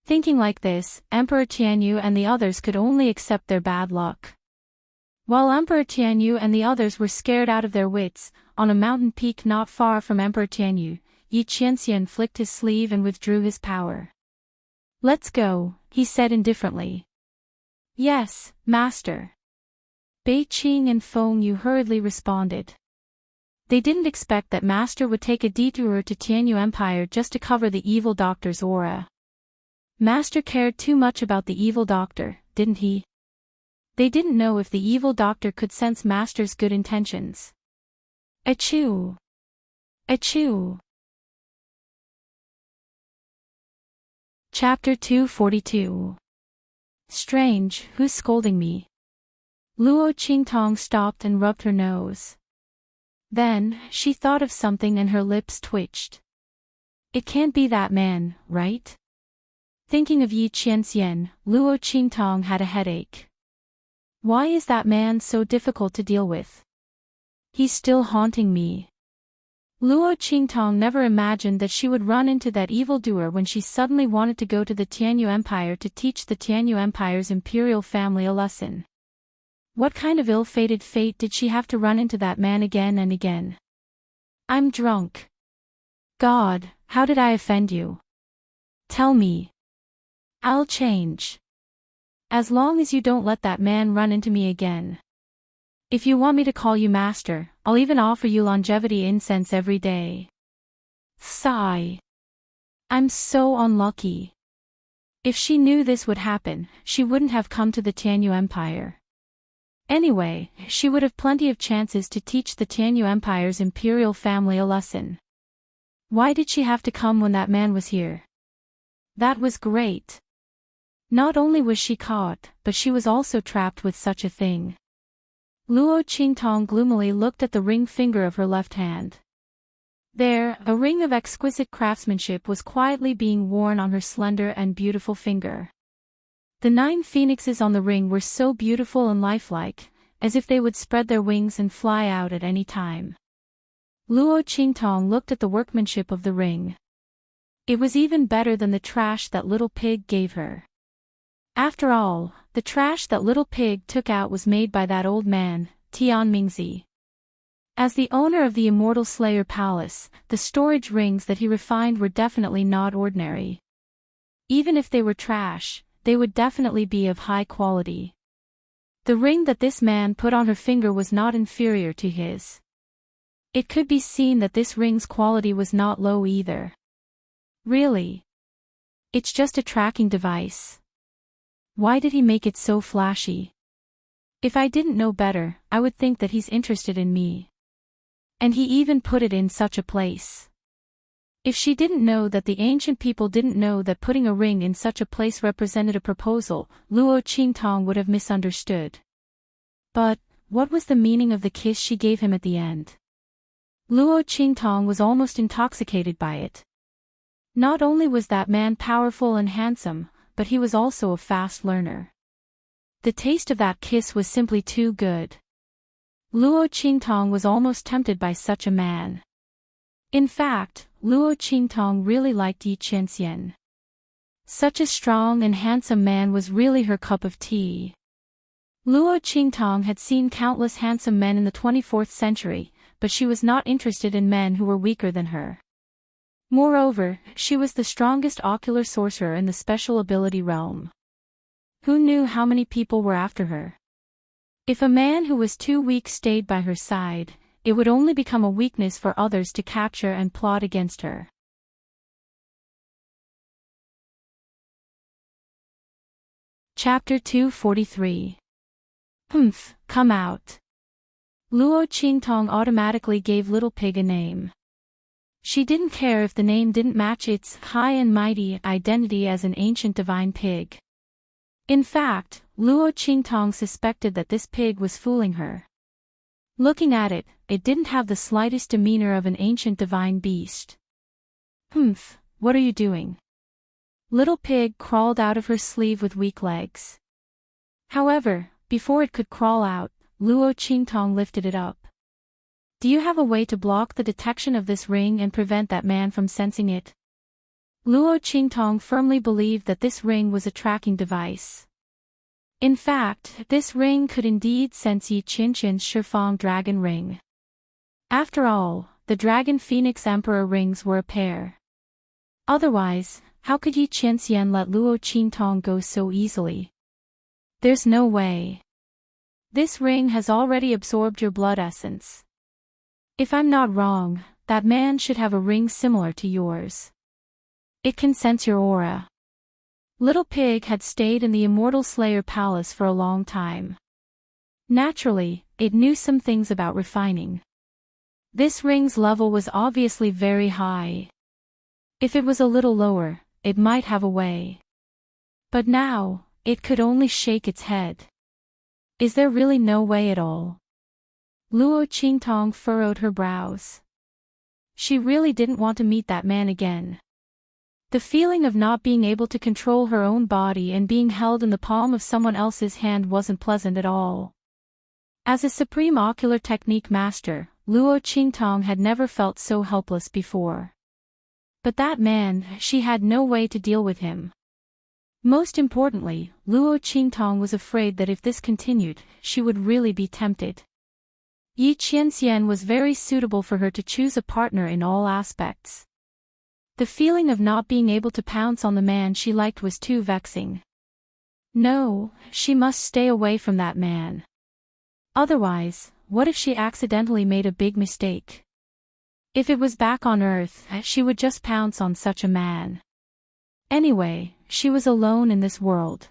Thinking like this, Emperor Tianyu and the others could only accept their bad luck. While Emperor Tianyu and the others were scared out of their wits, on a mountain peak not far from Emperor Tianyu, Yi Qianxian flicked his sleeve and withdrew his power. "Let's go," he said indifferently. "Yes, master." Bei Qing and Feng Yu hurriedly responded. They didn't expect that master would take a detour to Tianyu Empire just to cover the evil doctor's aura. Master cared too much about the evil doctor, didn't he? They didn't know if the evil doctor could sense master's good intentions. Achoo! Achoo! Chapter 242. Strange, who's scolding me? Luo Qingtong stopped and rubbed her nose. Then, she thought of something and her lips twitched. It can't be that man, right? Thinking of Yi Qianxian, Luo Qingtong had a headache. Why is that man so difficult to deal with? He's still haunting me. Luo Qingtong never imagined that she would run into that evildoer when she suddenly wanted to go to the Tianyu Empire to teach the Tianyu Empire's imperial family a lesson. What kind of ill-fated fate did she have to run into that man again and again? I'm drunk. God, how did I offend you? Tell me. I'll change. As long as you don't let that man run into me again. If you want me to call you master, I'll even offer you longevity incense every day. Sigh. I'm so unlucky. If she knew this would happen, she wouldn't have come to the Tianyu Empire. Anyway, she would have plenty of chances to teach the Tianyu Empire's imperial family a lesson. Why did she have to come when that man was here? That was great. Not only was she caught, but she was also trapped with such a thing. Luo Qingtong gloomily looked at the ring finger of her left hand. There, a ring of exquisite craftsmanship was quietly being worn on her slender and beautiful finger. The 9 phoenixes on the ring were so beautiful and lifelike, as if they would spread their wings and fly out at any time. Luo Qingtong looked at the workmanship of the ring. It was even better than the trash that little pig gave her. After all, the trash that little pig took out was made by that old man, Tian Mingzi. As the owner of the Immortal Slayer Palace, the storage rings that he refined were definitely not ordinary. Even if they were trash, they would definitely be of high quality. The ring that this man put on her finger was not inferior to his. It could be seen that this ring's quality was not low either. Really? It's just a tracking device. Why did he make it so flashy? If I didn't know better, I would think that he's interested in me. And he even put it in such a place. If she didn't know that the ancient people didn't know that putting a ring in such a place represented a proposal, Luo Qingtong would have misunderstood. But, what was the meaning of the kiss she gave him at the end? Luo Qingtong was almost intoxicated by it. Not only was that man powerful and handsome, but he was also a fast learner. The taste of that kiss was simply too good. Luo Qingtong was almost tempted by such a man. In fact, Luo Qingtong really liked Yi Qianxian. Such a strong and handsome man was really her cup of tea. Luo Qingtong had seen countless handsome men in the 24th century, but she was not interested in men who were weaker than her. Moreover, she was the strongest ocular sorcerer in the special ability realm. Who knew how many people were after her? If a man who was too weak stayed by her side, it would only become a weakness for others to capture and plot against her. Chapter 243. Come out. Luo Qingtong automatically gave little pig a name. She didn't care if the name didn't match its high and mighty identity as an ancient divine pig. In fact, Luo Qingtong suspected that this pig was fooling her. Looking at it, it didn't have the slightest demeanor of an ancient divine beast. What are you doing? Little pig crawled out of her sleeve with weak legs. However, before it could crawl out, Luo Qingtong lifted it up. Do you have a way to block the detection of this ring and prevent that man from sensing it? Luo Qingtong firmly believed that this ring was a tracking device. In fact, this ring could indeed sense Yi Qianqian's Shifang dragon ring. After all, the Dragon Phoenix Emperor rings were a pair. Otherwise, how could Yi Qianxian let Luo Qingtong go so easily? There's no way. This ring has already absorbed your blood essence. If I'm not wrong, that man should have a ring similar to yours. It can sense your aura. Little Pig had stayed in the Immortal Slayer Palace for a long time. Naturally, it knew some things about refining. This ring's level was obviously very high. If it was a little lower, it might have a way. But now, it could only shake its head. Is there really no way at all? Luo Qingtong furrowed her brows. She really didn't want to meet that man again. The feeling of not being able to control her own body and being held in the palm of someone else's hand wasn't pleasant at all. As a supreme ocular technique master, Luo Qingtong had never felt so helpless before. But that man, she had no way to deal with him. Most importantly, Luo Qingtong was afraid that if this continued, she would really be tempted. Yi Qianxian was very suitable for her to choose a partner in all aspects. The feeling of not being able to pounce on the man she liked was too vexing. No, she must stay away from that man. Otherwise, what if she accidentally made a big mistake? If it was back on Earth, she would just pounce on such a man. Anyway, she was alone in this world.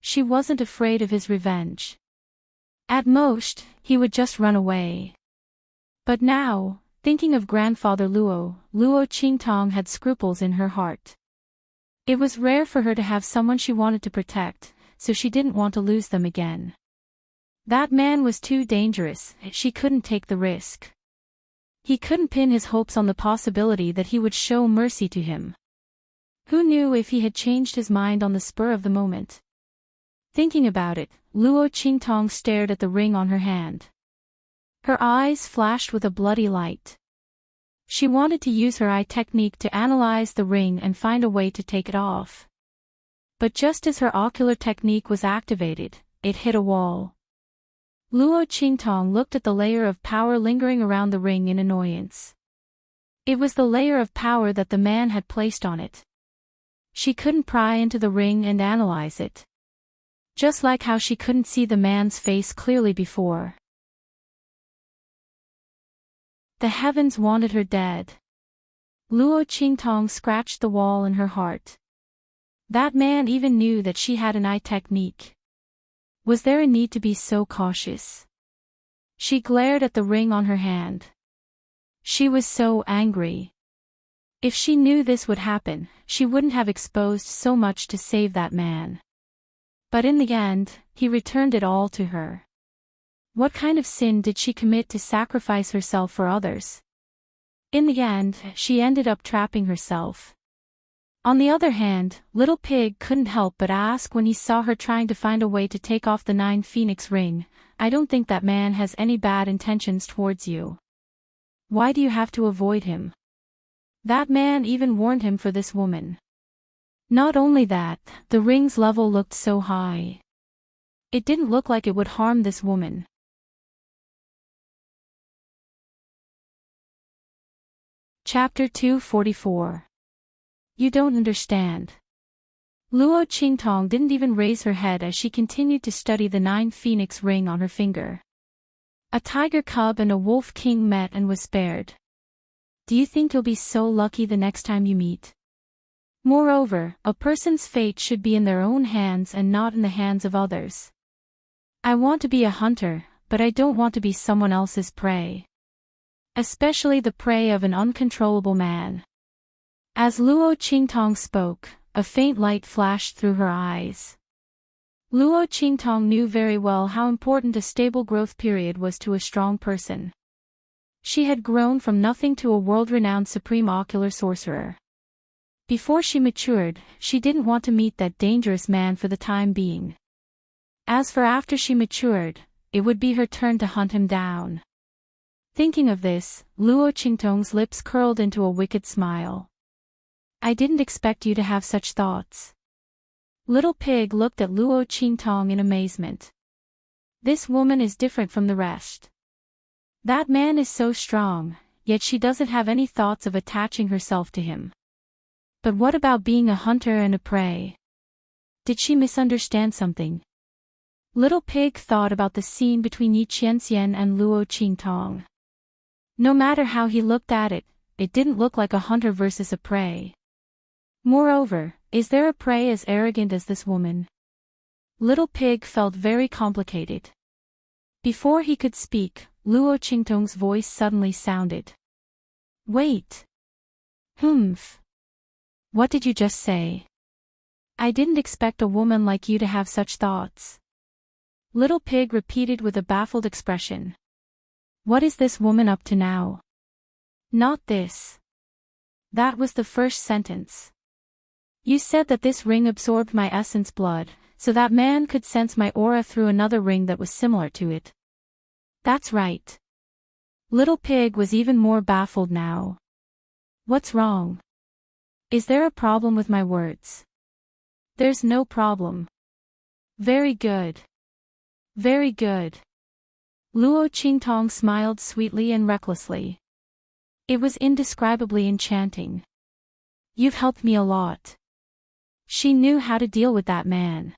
She wasn't afraid of his revenge. At most, he would just run away. But now, thinking of grandfather Luo Qingtong had scruples in her heart. It was rare for her to have someone she wanted to protect, so she didn't want to lose them again. That man was too dangerous, she couldn't take the risk. He couldn't pin his hopes on the possibility that he would show mercy to him. Who knew if he had changed his mind on the spur of the moment? Thinking about it, Luo Qingtong stared at the ring on her hand. Her eyes flashed with a bloody light. She wanted to use her eye technique to analyze the ring and find a way to take it off. But just as her ocular technique was activated, it hit a wall. Luo Qingtong looked at the layer of power lingering around the ring in annoyance. It was the layer of power that the man had placed on it. She couldn't pry into the ring and analyze it. Just like how she couldn't see the man's face clearly before. The heavens wanted her dead. Luo Qingtong scratched the wall in her heart. That man even knew that she had an eye technique. Was there a need to be so cautious? She glared at the ring on her hand. She was so angry. If she knew this would happen, she wouldn't have exposed so much to save that man. But in the end, he returned it all to her. What kind of sin did she commit to sacrifice herself for others? In the end, she ended up trapping herself. On the other hand, Little Pig couldn't help but ask when he saw her trying to find a way to take off the 9 Phoenix ring, I don't think that man has any bad intentions towards you. Why do you have to avoid him? That man even warned him for this woman. Not only that, the ring's level looked so high. It didn't look like it would harm this woman. Chapter 244. You don't understand. Luo Qingtong didn't even raise her head as she continued to study the 9 Phoenix ring on her finger. A tiger cub and a wolf king met and was spared. Do you think you'll be so lucky the next time you meet? Moreover, a person's fate should be in their own hands and not in the hands of others. I want to be a hunter, but I don't want to be someone else's prey. Especially the prey of an uncontrollable man. As Luo Qingtong spoke, a faint light flashed through her eyes. Luo Qingtong knew very well how important a stable growth period was to a strong person. She had grown from nothing to a world-renowned supreme ocular sorcerer. Before she matured, she didn't want to meet that dangerous man for the time being. As for after she matured, it would be her turn to hunt him down. Thinking of this, Luo Qingtong's lips curled into a wicked smile. I didn't expect you to have such thoughts. Little Pig looked at Luo Qingtong in amazement. This woman is different from the rest. That man is so strong, yet she doesn't have any thoughts of attaching herself to him. But what about being a hunter and a prey? Did she misunderstand something? Little Pig thought about the scene between Yi Qianxian and Luo Qingtong. No matter how he looked at it, it didn't look like a hunter versus a prey. Moreover, is there a prey as arrogant as this woman? Little Pig felt very complicated. Before he could speak, Luo Qingtong's voice suddenly sounded. Wait. Humph. What did you just say? I didn't expect a woman like you to have such thoughts. Little Pig repeated with a baffled expression. What is this woman up to now? Not this. That was the first sentence. You said that this ring absorbed my essence blood, so that man could sense my aura through another ring that was similar to it. That's right. Little Pig was even more baffled now. What's wrong? Is there a problem with my words? There's no problem. Very good. Very good. Luo Qingtong smiled sweetly and recklessly. It was indescribably enchanting. You've helped me a lot. She knew how to deal with that man.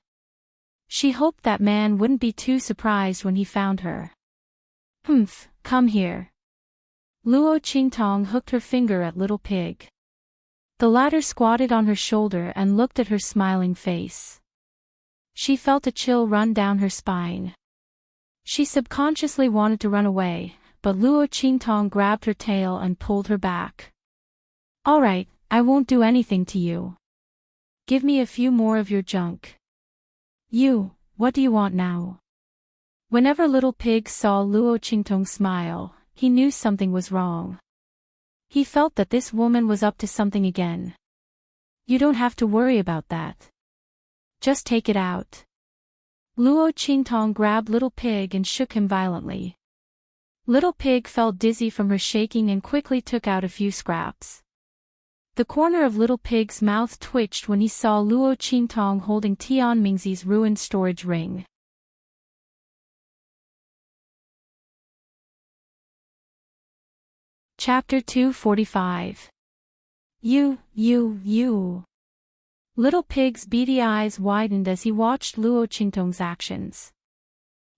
She hoped that man wouldn't be too surprised when he found her. Humph, come here. Luo Qingtong hooked her finger at Little Pig. The latter squatted on her shoulder and looked at her smiling face. She felt a chill run down her spine. She subconsciously wanted to run away, but Luo Qingtong grabbed her tail and pulled her back. All right, I won't do anything to you. Give me a few more of your junk. What do you want now? Whenever Little Pig saw Luo Qingtong smile, he knew something was wrong. He felt that this woman was up to something again. You don't have to worry about that. Just take it out. Luo Qingtong grabbed Little Pig and shook him violently. Little Pig felt dizzy from her shaking and quickly took out a few scraps. The corner of Little Pig's mouth twitched when he saw Luo Qingtong holding Tian Mingzi's ruined storage ring. Chapter 245. You. Little Pig's beady eyes widened as he watched Luo Qingtong's actions.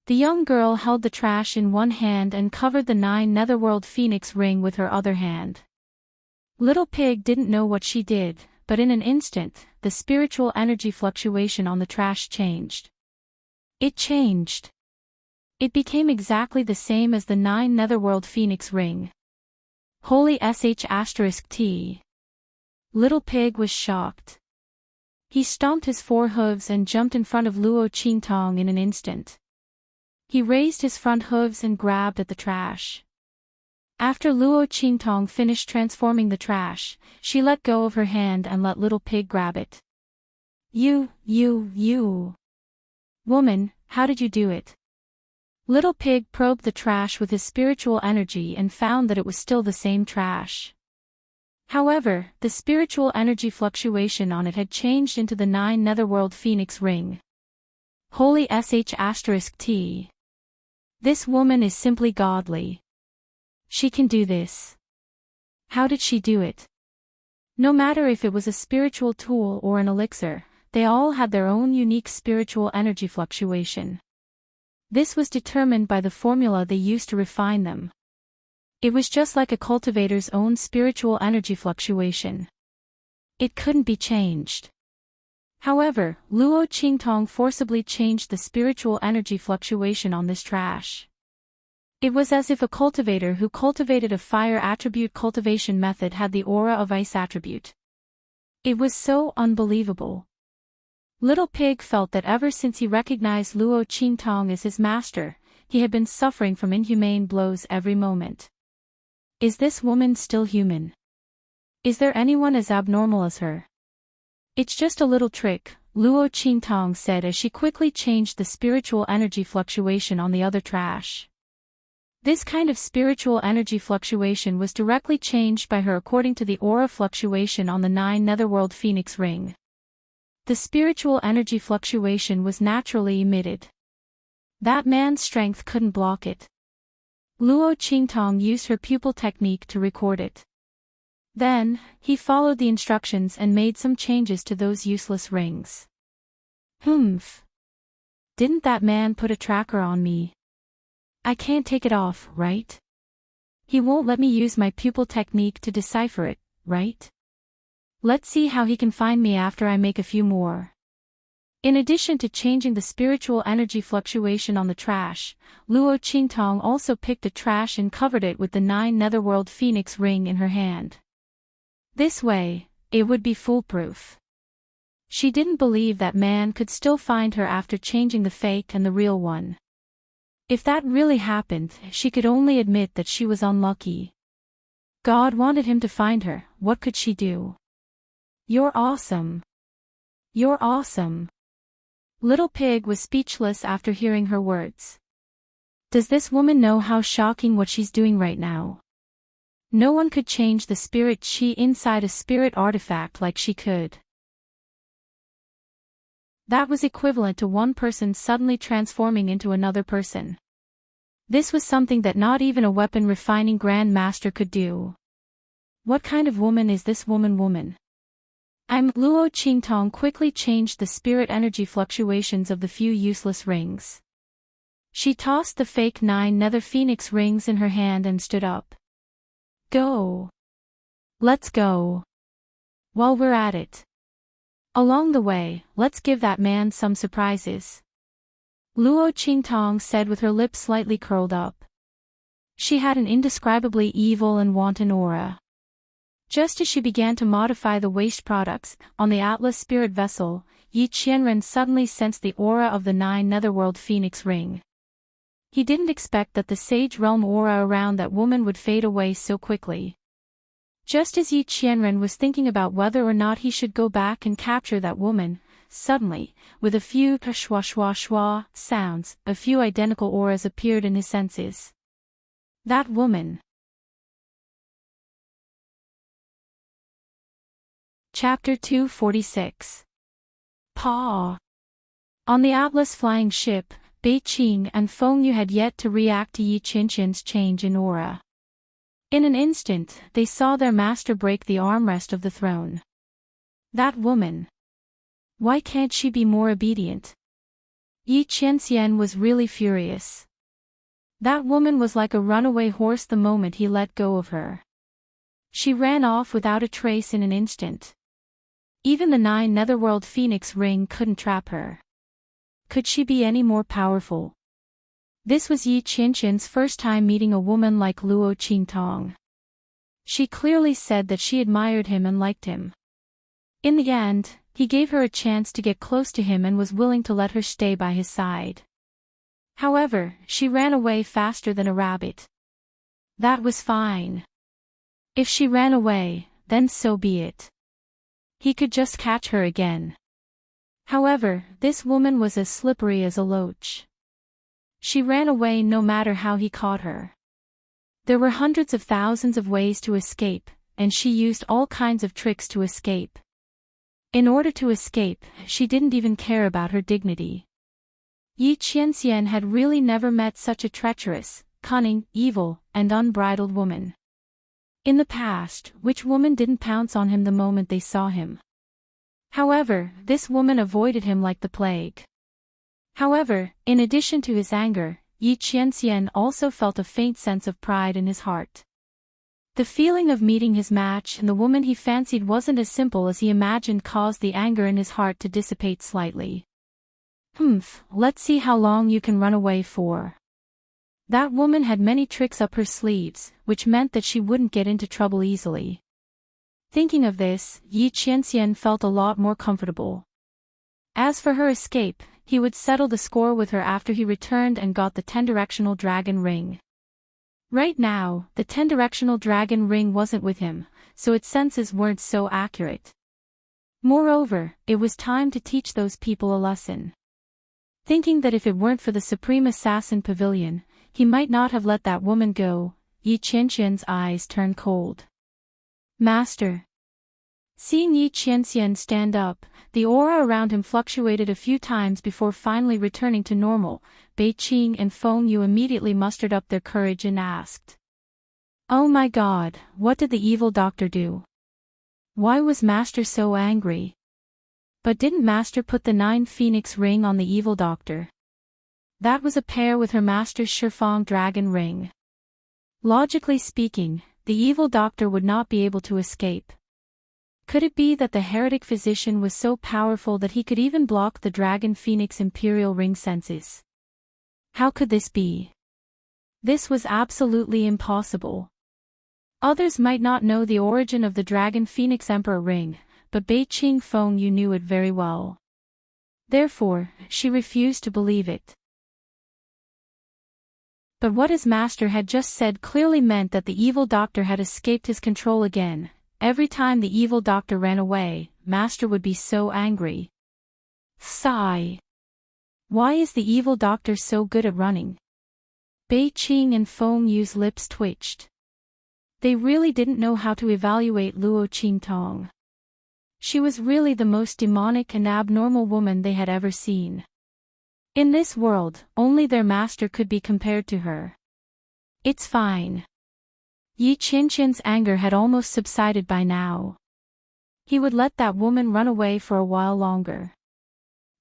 The young girl held the trash in one hand and covered the 9 netherworld phoenix ring with her other hand. Little Pig didn't know what she did, but in an instant, the spiritual energy fluctuation on the trash changed. It changed. It became exactly the same as the 9 netherworld phoenix ring. Holy sh*t. Little Pig was shocked. He stomped his 4 hooves and jumped in front of Luo Qingtong in an instant. He raised his front hooves and grabbed at the trash. After Luo Qingtong finished transforming the trash, she let go of her hand and let Little Pig grab it. You. Woman, how did you do it? Little Pig probed the trash with his spiritual energy and found that it was still the same trash. However, the spiritual energy fluctuation on it had changed into the 9 netherworld phoenix ring. Holy sh*t. This woman is simply godly. She can do this. How did she do it? No matter if it was a spiritual tool or an elixir, they all had their own unique spiritual energy fluctuation. This was determined by the formula they used to refine them. It was just like a cultivator's own spiritual energy fluctuation. It couldn't be changed. However, Luo Qingtong forcibly changed the spiritual energy fluctuation on this trash. It was as if a cultivator who cultivated a fire attribute cultivation method had the aura of ice attribute. It was so unbelievable. Little Pig felt that ever since he recognized Luo Qingtong as his master, he had been suffering from inhumane blows every moment. Is this woman still human? Is there anyone as abnormal as her? It's just a little trick, Luo Qingtong said as she quickly changed the spiritual energy fluctuation on the other trash. This kind of spiritual energy fluctuation was directly changed by her according to the aura fluctuation on the 9 netherworld phoenix ring. The spiritual energy fluctuation was naturally emitted. That man's strength couldn't block it. Luo Qingtong used her pupil technique to record it. Then, he followed the instructions and made some changes to those useless rings. Humph. Didn't that man put a tracker on me? I can't take it off, right? He won't let me use my pupil technique to decipher it, right? Let's see how he can find me after I make a few more. In addition to changing the spiritual energy fluctuation on the trash, Luo Qingtong also picked a trash and covered it with the 9 netherworld phoenix ring in her hand. This way, it would be foolproof. She didn't believe that man could still find her after changing the fake and the real one. If that really happened, she could only admit that she was unlucky. God wanted him to find her, what could she do? You're awesome. You're awesome. Little Pig was speechless after hearing her words. Does this woman know how shocking what she's doing right now? No one could change the spirit chi inside a spirit artifact like she could. That was equivalent to one person suddenly transforming into another person. This was something that not even a weapon refining Grand Master could do. What kind of woman is this woman? Luo Qingtong quickly changed the spirit energy fluctuations of the few useless rings. She tossed the fake 9 nether phoenix rings in her hand and stood up. Go. Let's go. While we're at it. Along the way, let's give that man some surprises. Luo Qingtong said with her lips slightly curled up. She had an indescribably evil and wanton aura. Just as she began to modify the waste products on the Atlas spirit vessel, Yi Qianren suddenly sensed the aura of the 9 netherworld phoenix ring. He didn't expect that the sage realm aura around that woman would fade away so quickly. Just as Yi Qianren was thinking about whether or not he should go back and capture that woman, suddenly, with a few shwa shwa shwa sounds, a few identical auras appeared in his senses. That woman. Chapter 246. Pa. On the Atlas flying ship, Bei Qing and Feng Yu had yet to react to Yi Qianqian's change in aura. In an instant, they saw their master break the armrest of the throne. That woman. Why can't she be more obedient? Yi Qianxian was really furious. That woman was like a runaway horse the moment he let go of her. She ran off without a trace in an instant. Even the 9 netherworld phoenix ring couldn't trap her. Could she be any more powerful? This was Yi Qianqian's first time meeting a woman like Luo Qingtong. She clearly said that she admired him and liked him. In the end, he gave her a chance to get close to him and was willing to let her stay by his side. However, she ran away faster than a rabbit. That was fine. If she ran away, then so be it. He could just catch her again. However, this woman was as slippery as a loach. She ran away no matter how he caught her. There were hundreds of thousands of ways to escape, and she used all kinds of tricks to escape. In order to escape, she didn't even care about her dignity. Yi Qianxian had really never met such a treacherous, cunning, evil, and unbridled woman. In the past, which woman didn't pounce on him the moment they saw him? However, this woman avoided him like the plague. However, in addition to his anger, Yi Qianxian also felt a faint sense of pride in his heart. The feeling of meeting his match and the woman he fancied wasn't as simple as he imagined caused the anger in his heart to dissipate slightly. Let's see how long you can run away for. That woman had many tricks up her sleeves, which meant that she wouldn't get into trouble easily. Thinking of this, Yi Qianxian felt a lot more comfortable. As for her escape, he would settle the score with her after he returned and got the 10-directional dragon ring. Right now, the 10-directional dragon ring wasn't with him, so its senses weren't so accurate. Moreover, it was time to teach those people a lesson. Thinking that if it weren't for the Supreme Assassin Pavilion, he might not have let that woman go. Yi Qianxian's eyes turned cold. Master. Seeing Yi Qianxian stand up, the aura around him fluctuated a few times before finally returning to normal. Bei Qing and Feng Yu immediately mustered up their courage and asked. Oh my God, what did the evil doctor do? Why was Master so angry? But didn't Master put the 9 phoenix ring on the evil doctor? That was a pair with her master's Shifang dragon ring. Logically speaking, the evil doctor would not be able to escape. Could it be that the heretic physician was so powerful that he could even block the dragon phoenix imperial ring senses? How could this be? This was absolutely impossible. Others might not know the origin of the dragon phoenix emperor ring, but Bei Qing Feng Yu knew it very well. Therefore, she refused to believe it. But what his master had just said clearly meant that the evil doctor had escaped his control again. Every time the evil doctor ran away, Master would be so angry. Sigh. Why is the evil doctor so good at running? Bei Qing and Feng Yu's lips twitched. They really didn't know how to evaluate Luo Qingtong. She was really the most demonic and abnormal woman they had ever seen. In this world, only their master could be compared to her. It's fine. Yi Qianxian's anger had almost subsided by now. He would let that woman run away for a while longer.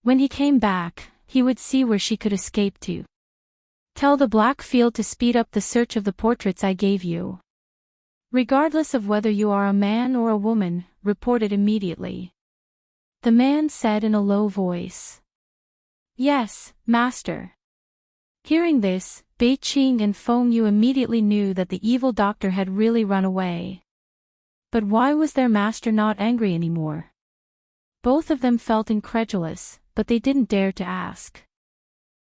When he came back, he would see where she could escape to. Tell the Black Field to speed up the search of the portraits I gave you. Regardless of whether you are a man or a woman, report it immediately. The man said in a low voice. Yes, Master. Hearing this, Bei Qing and Feng Yu immediately knew that the evil doctor had really run away. But why was their master not angry anymore? Both of them felt incredulous, but they didn't dare to ask.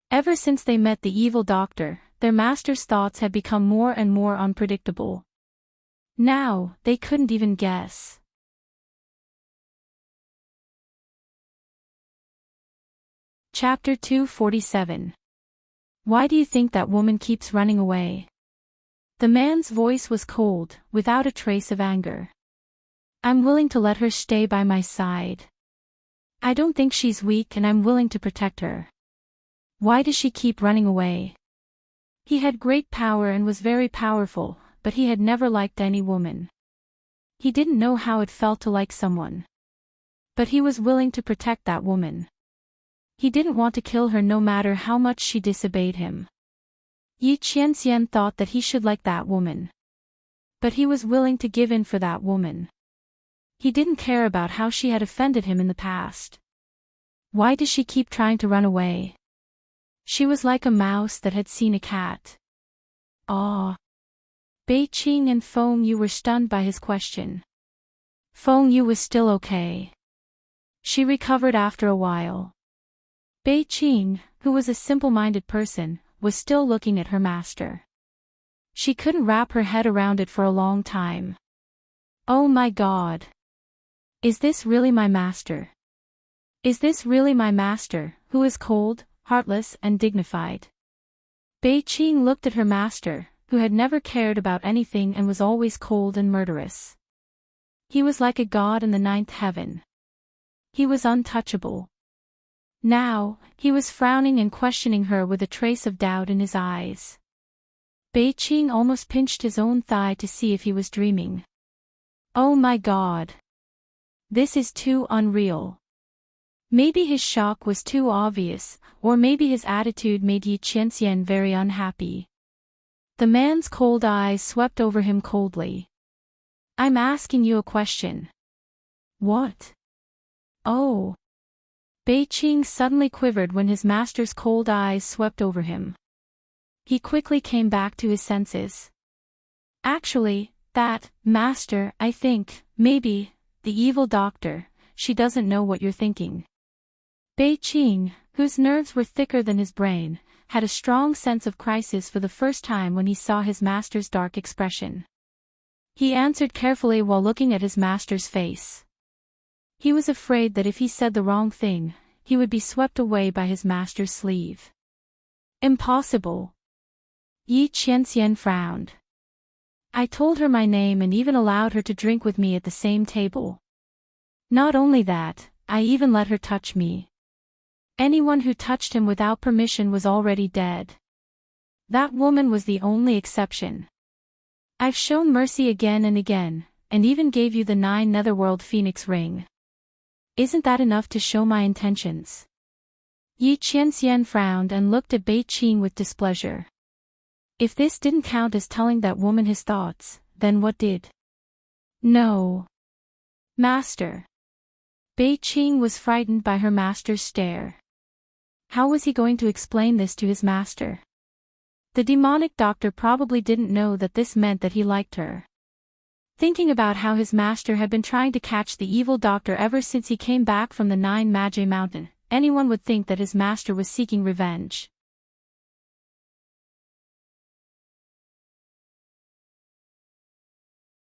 Ever since they met the evil doctor, their master's thoughts had become more and more unpredictable. Now, they couldn't even guess. Chapter 247. Why do you think that woman keeps running away? The man's voice was cold, without a trace of anger. I'm willing to let her stay by my side. I don't think she's weak and I'm willing to protect her. Why does she keep running away? He had great power and was very powerful, but he had never liked any woman. He didn't know how it felt to like someone. But he was willing to protect that woman. He didn't want to kill her no matter how much she disobeyed him. Yi Qianxian thought that he should like that woman. But he was willing to give in for that woman. He didn't care about how she had offended him in the past. Why does she keep trying to run away? She was like a mouse that had seen a cat. Ah. Bei Qing and Feng Yu were stunned by his question. Feng Yu was still okay. She recovered after a while. Bei Qing, who was a simple-minded person, was still looking at her master. She couldn't wrap her head around it for a long time. Oh my God! Is this really my master? Is this really my master, who is cold, heartless and dignified? Bei Qing looked at her master, who had never cared about anything and was always cold and murderous. He was like a god in the 9th heaven. He was untouchable. Now, he was frowning and questioning her with a trace of doubt in his eyes. Bei Qing almost pinched his own thigh to see if he was dreaming. Oh my God! This is too unreal. Maybe his shock was too obvious, or maybe his attitude made Yi Qianxian very unhappy. The man's cold eyes swept over him coldly. I'm asking you a question. What? Oh. Bei Qing suddenly quivered when his master's cold eyes swept over him. He quickly came back to his senses. Actually, master, I think, maybe, the evil doctor, she doesn't know what you're thinking. Bei Qing, whose nerves were thicker than his brain, had a strong sense of crisis for the first time when he saw his master's dark expression. He answered carefully while looking at his master's face. He was afraid that if he said the wrong thing, he would be swept away by his master's sleeve. Impossible. Yi Qianxian frowned. I told her my name and even allowed her to drink with me at the same table. Not only that, I even let her touch me. Anyone who touched him without permission was already dead. That woman was the only exception. I've shown mercy again and again, and even gave you the 9 netherworld phoenix ring. Isn't that enough to show my intentions? Yi Qianxian frowned and looked at Bei Qing with displeasure. If this didn't count as telling that woman his thoughts, then what did? No. Master. Bei Qing was frightened by her master's stare. How was he going to explain this to his master? The demonic doctor probably didn't know that this meant that he liked her. Thinking about how his master had been trying to catch the evil doctor ever since he came back from the 9 Magi Mountain, anyone would think that his master was seeking revenge.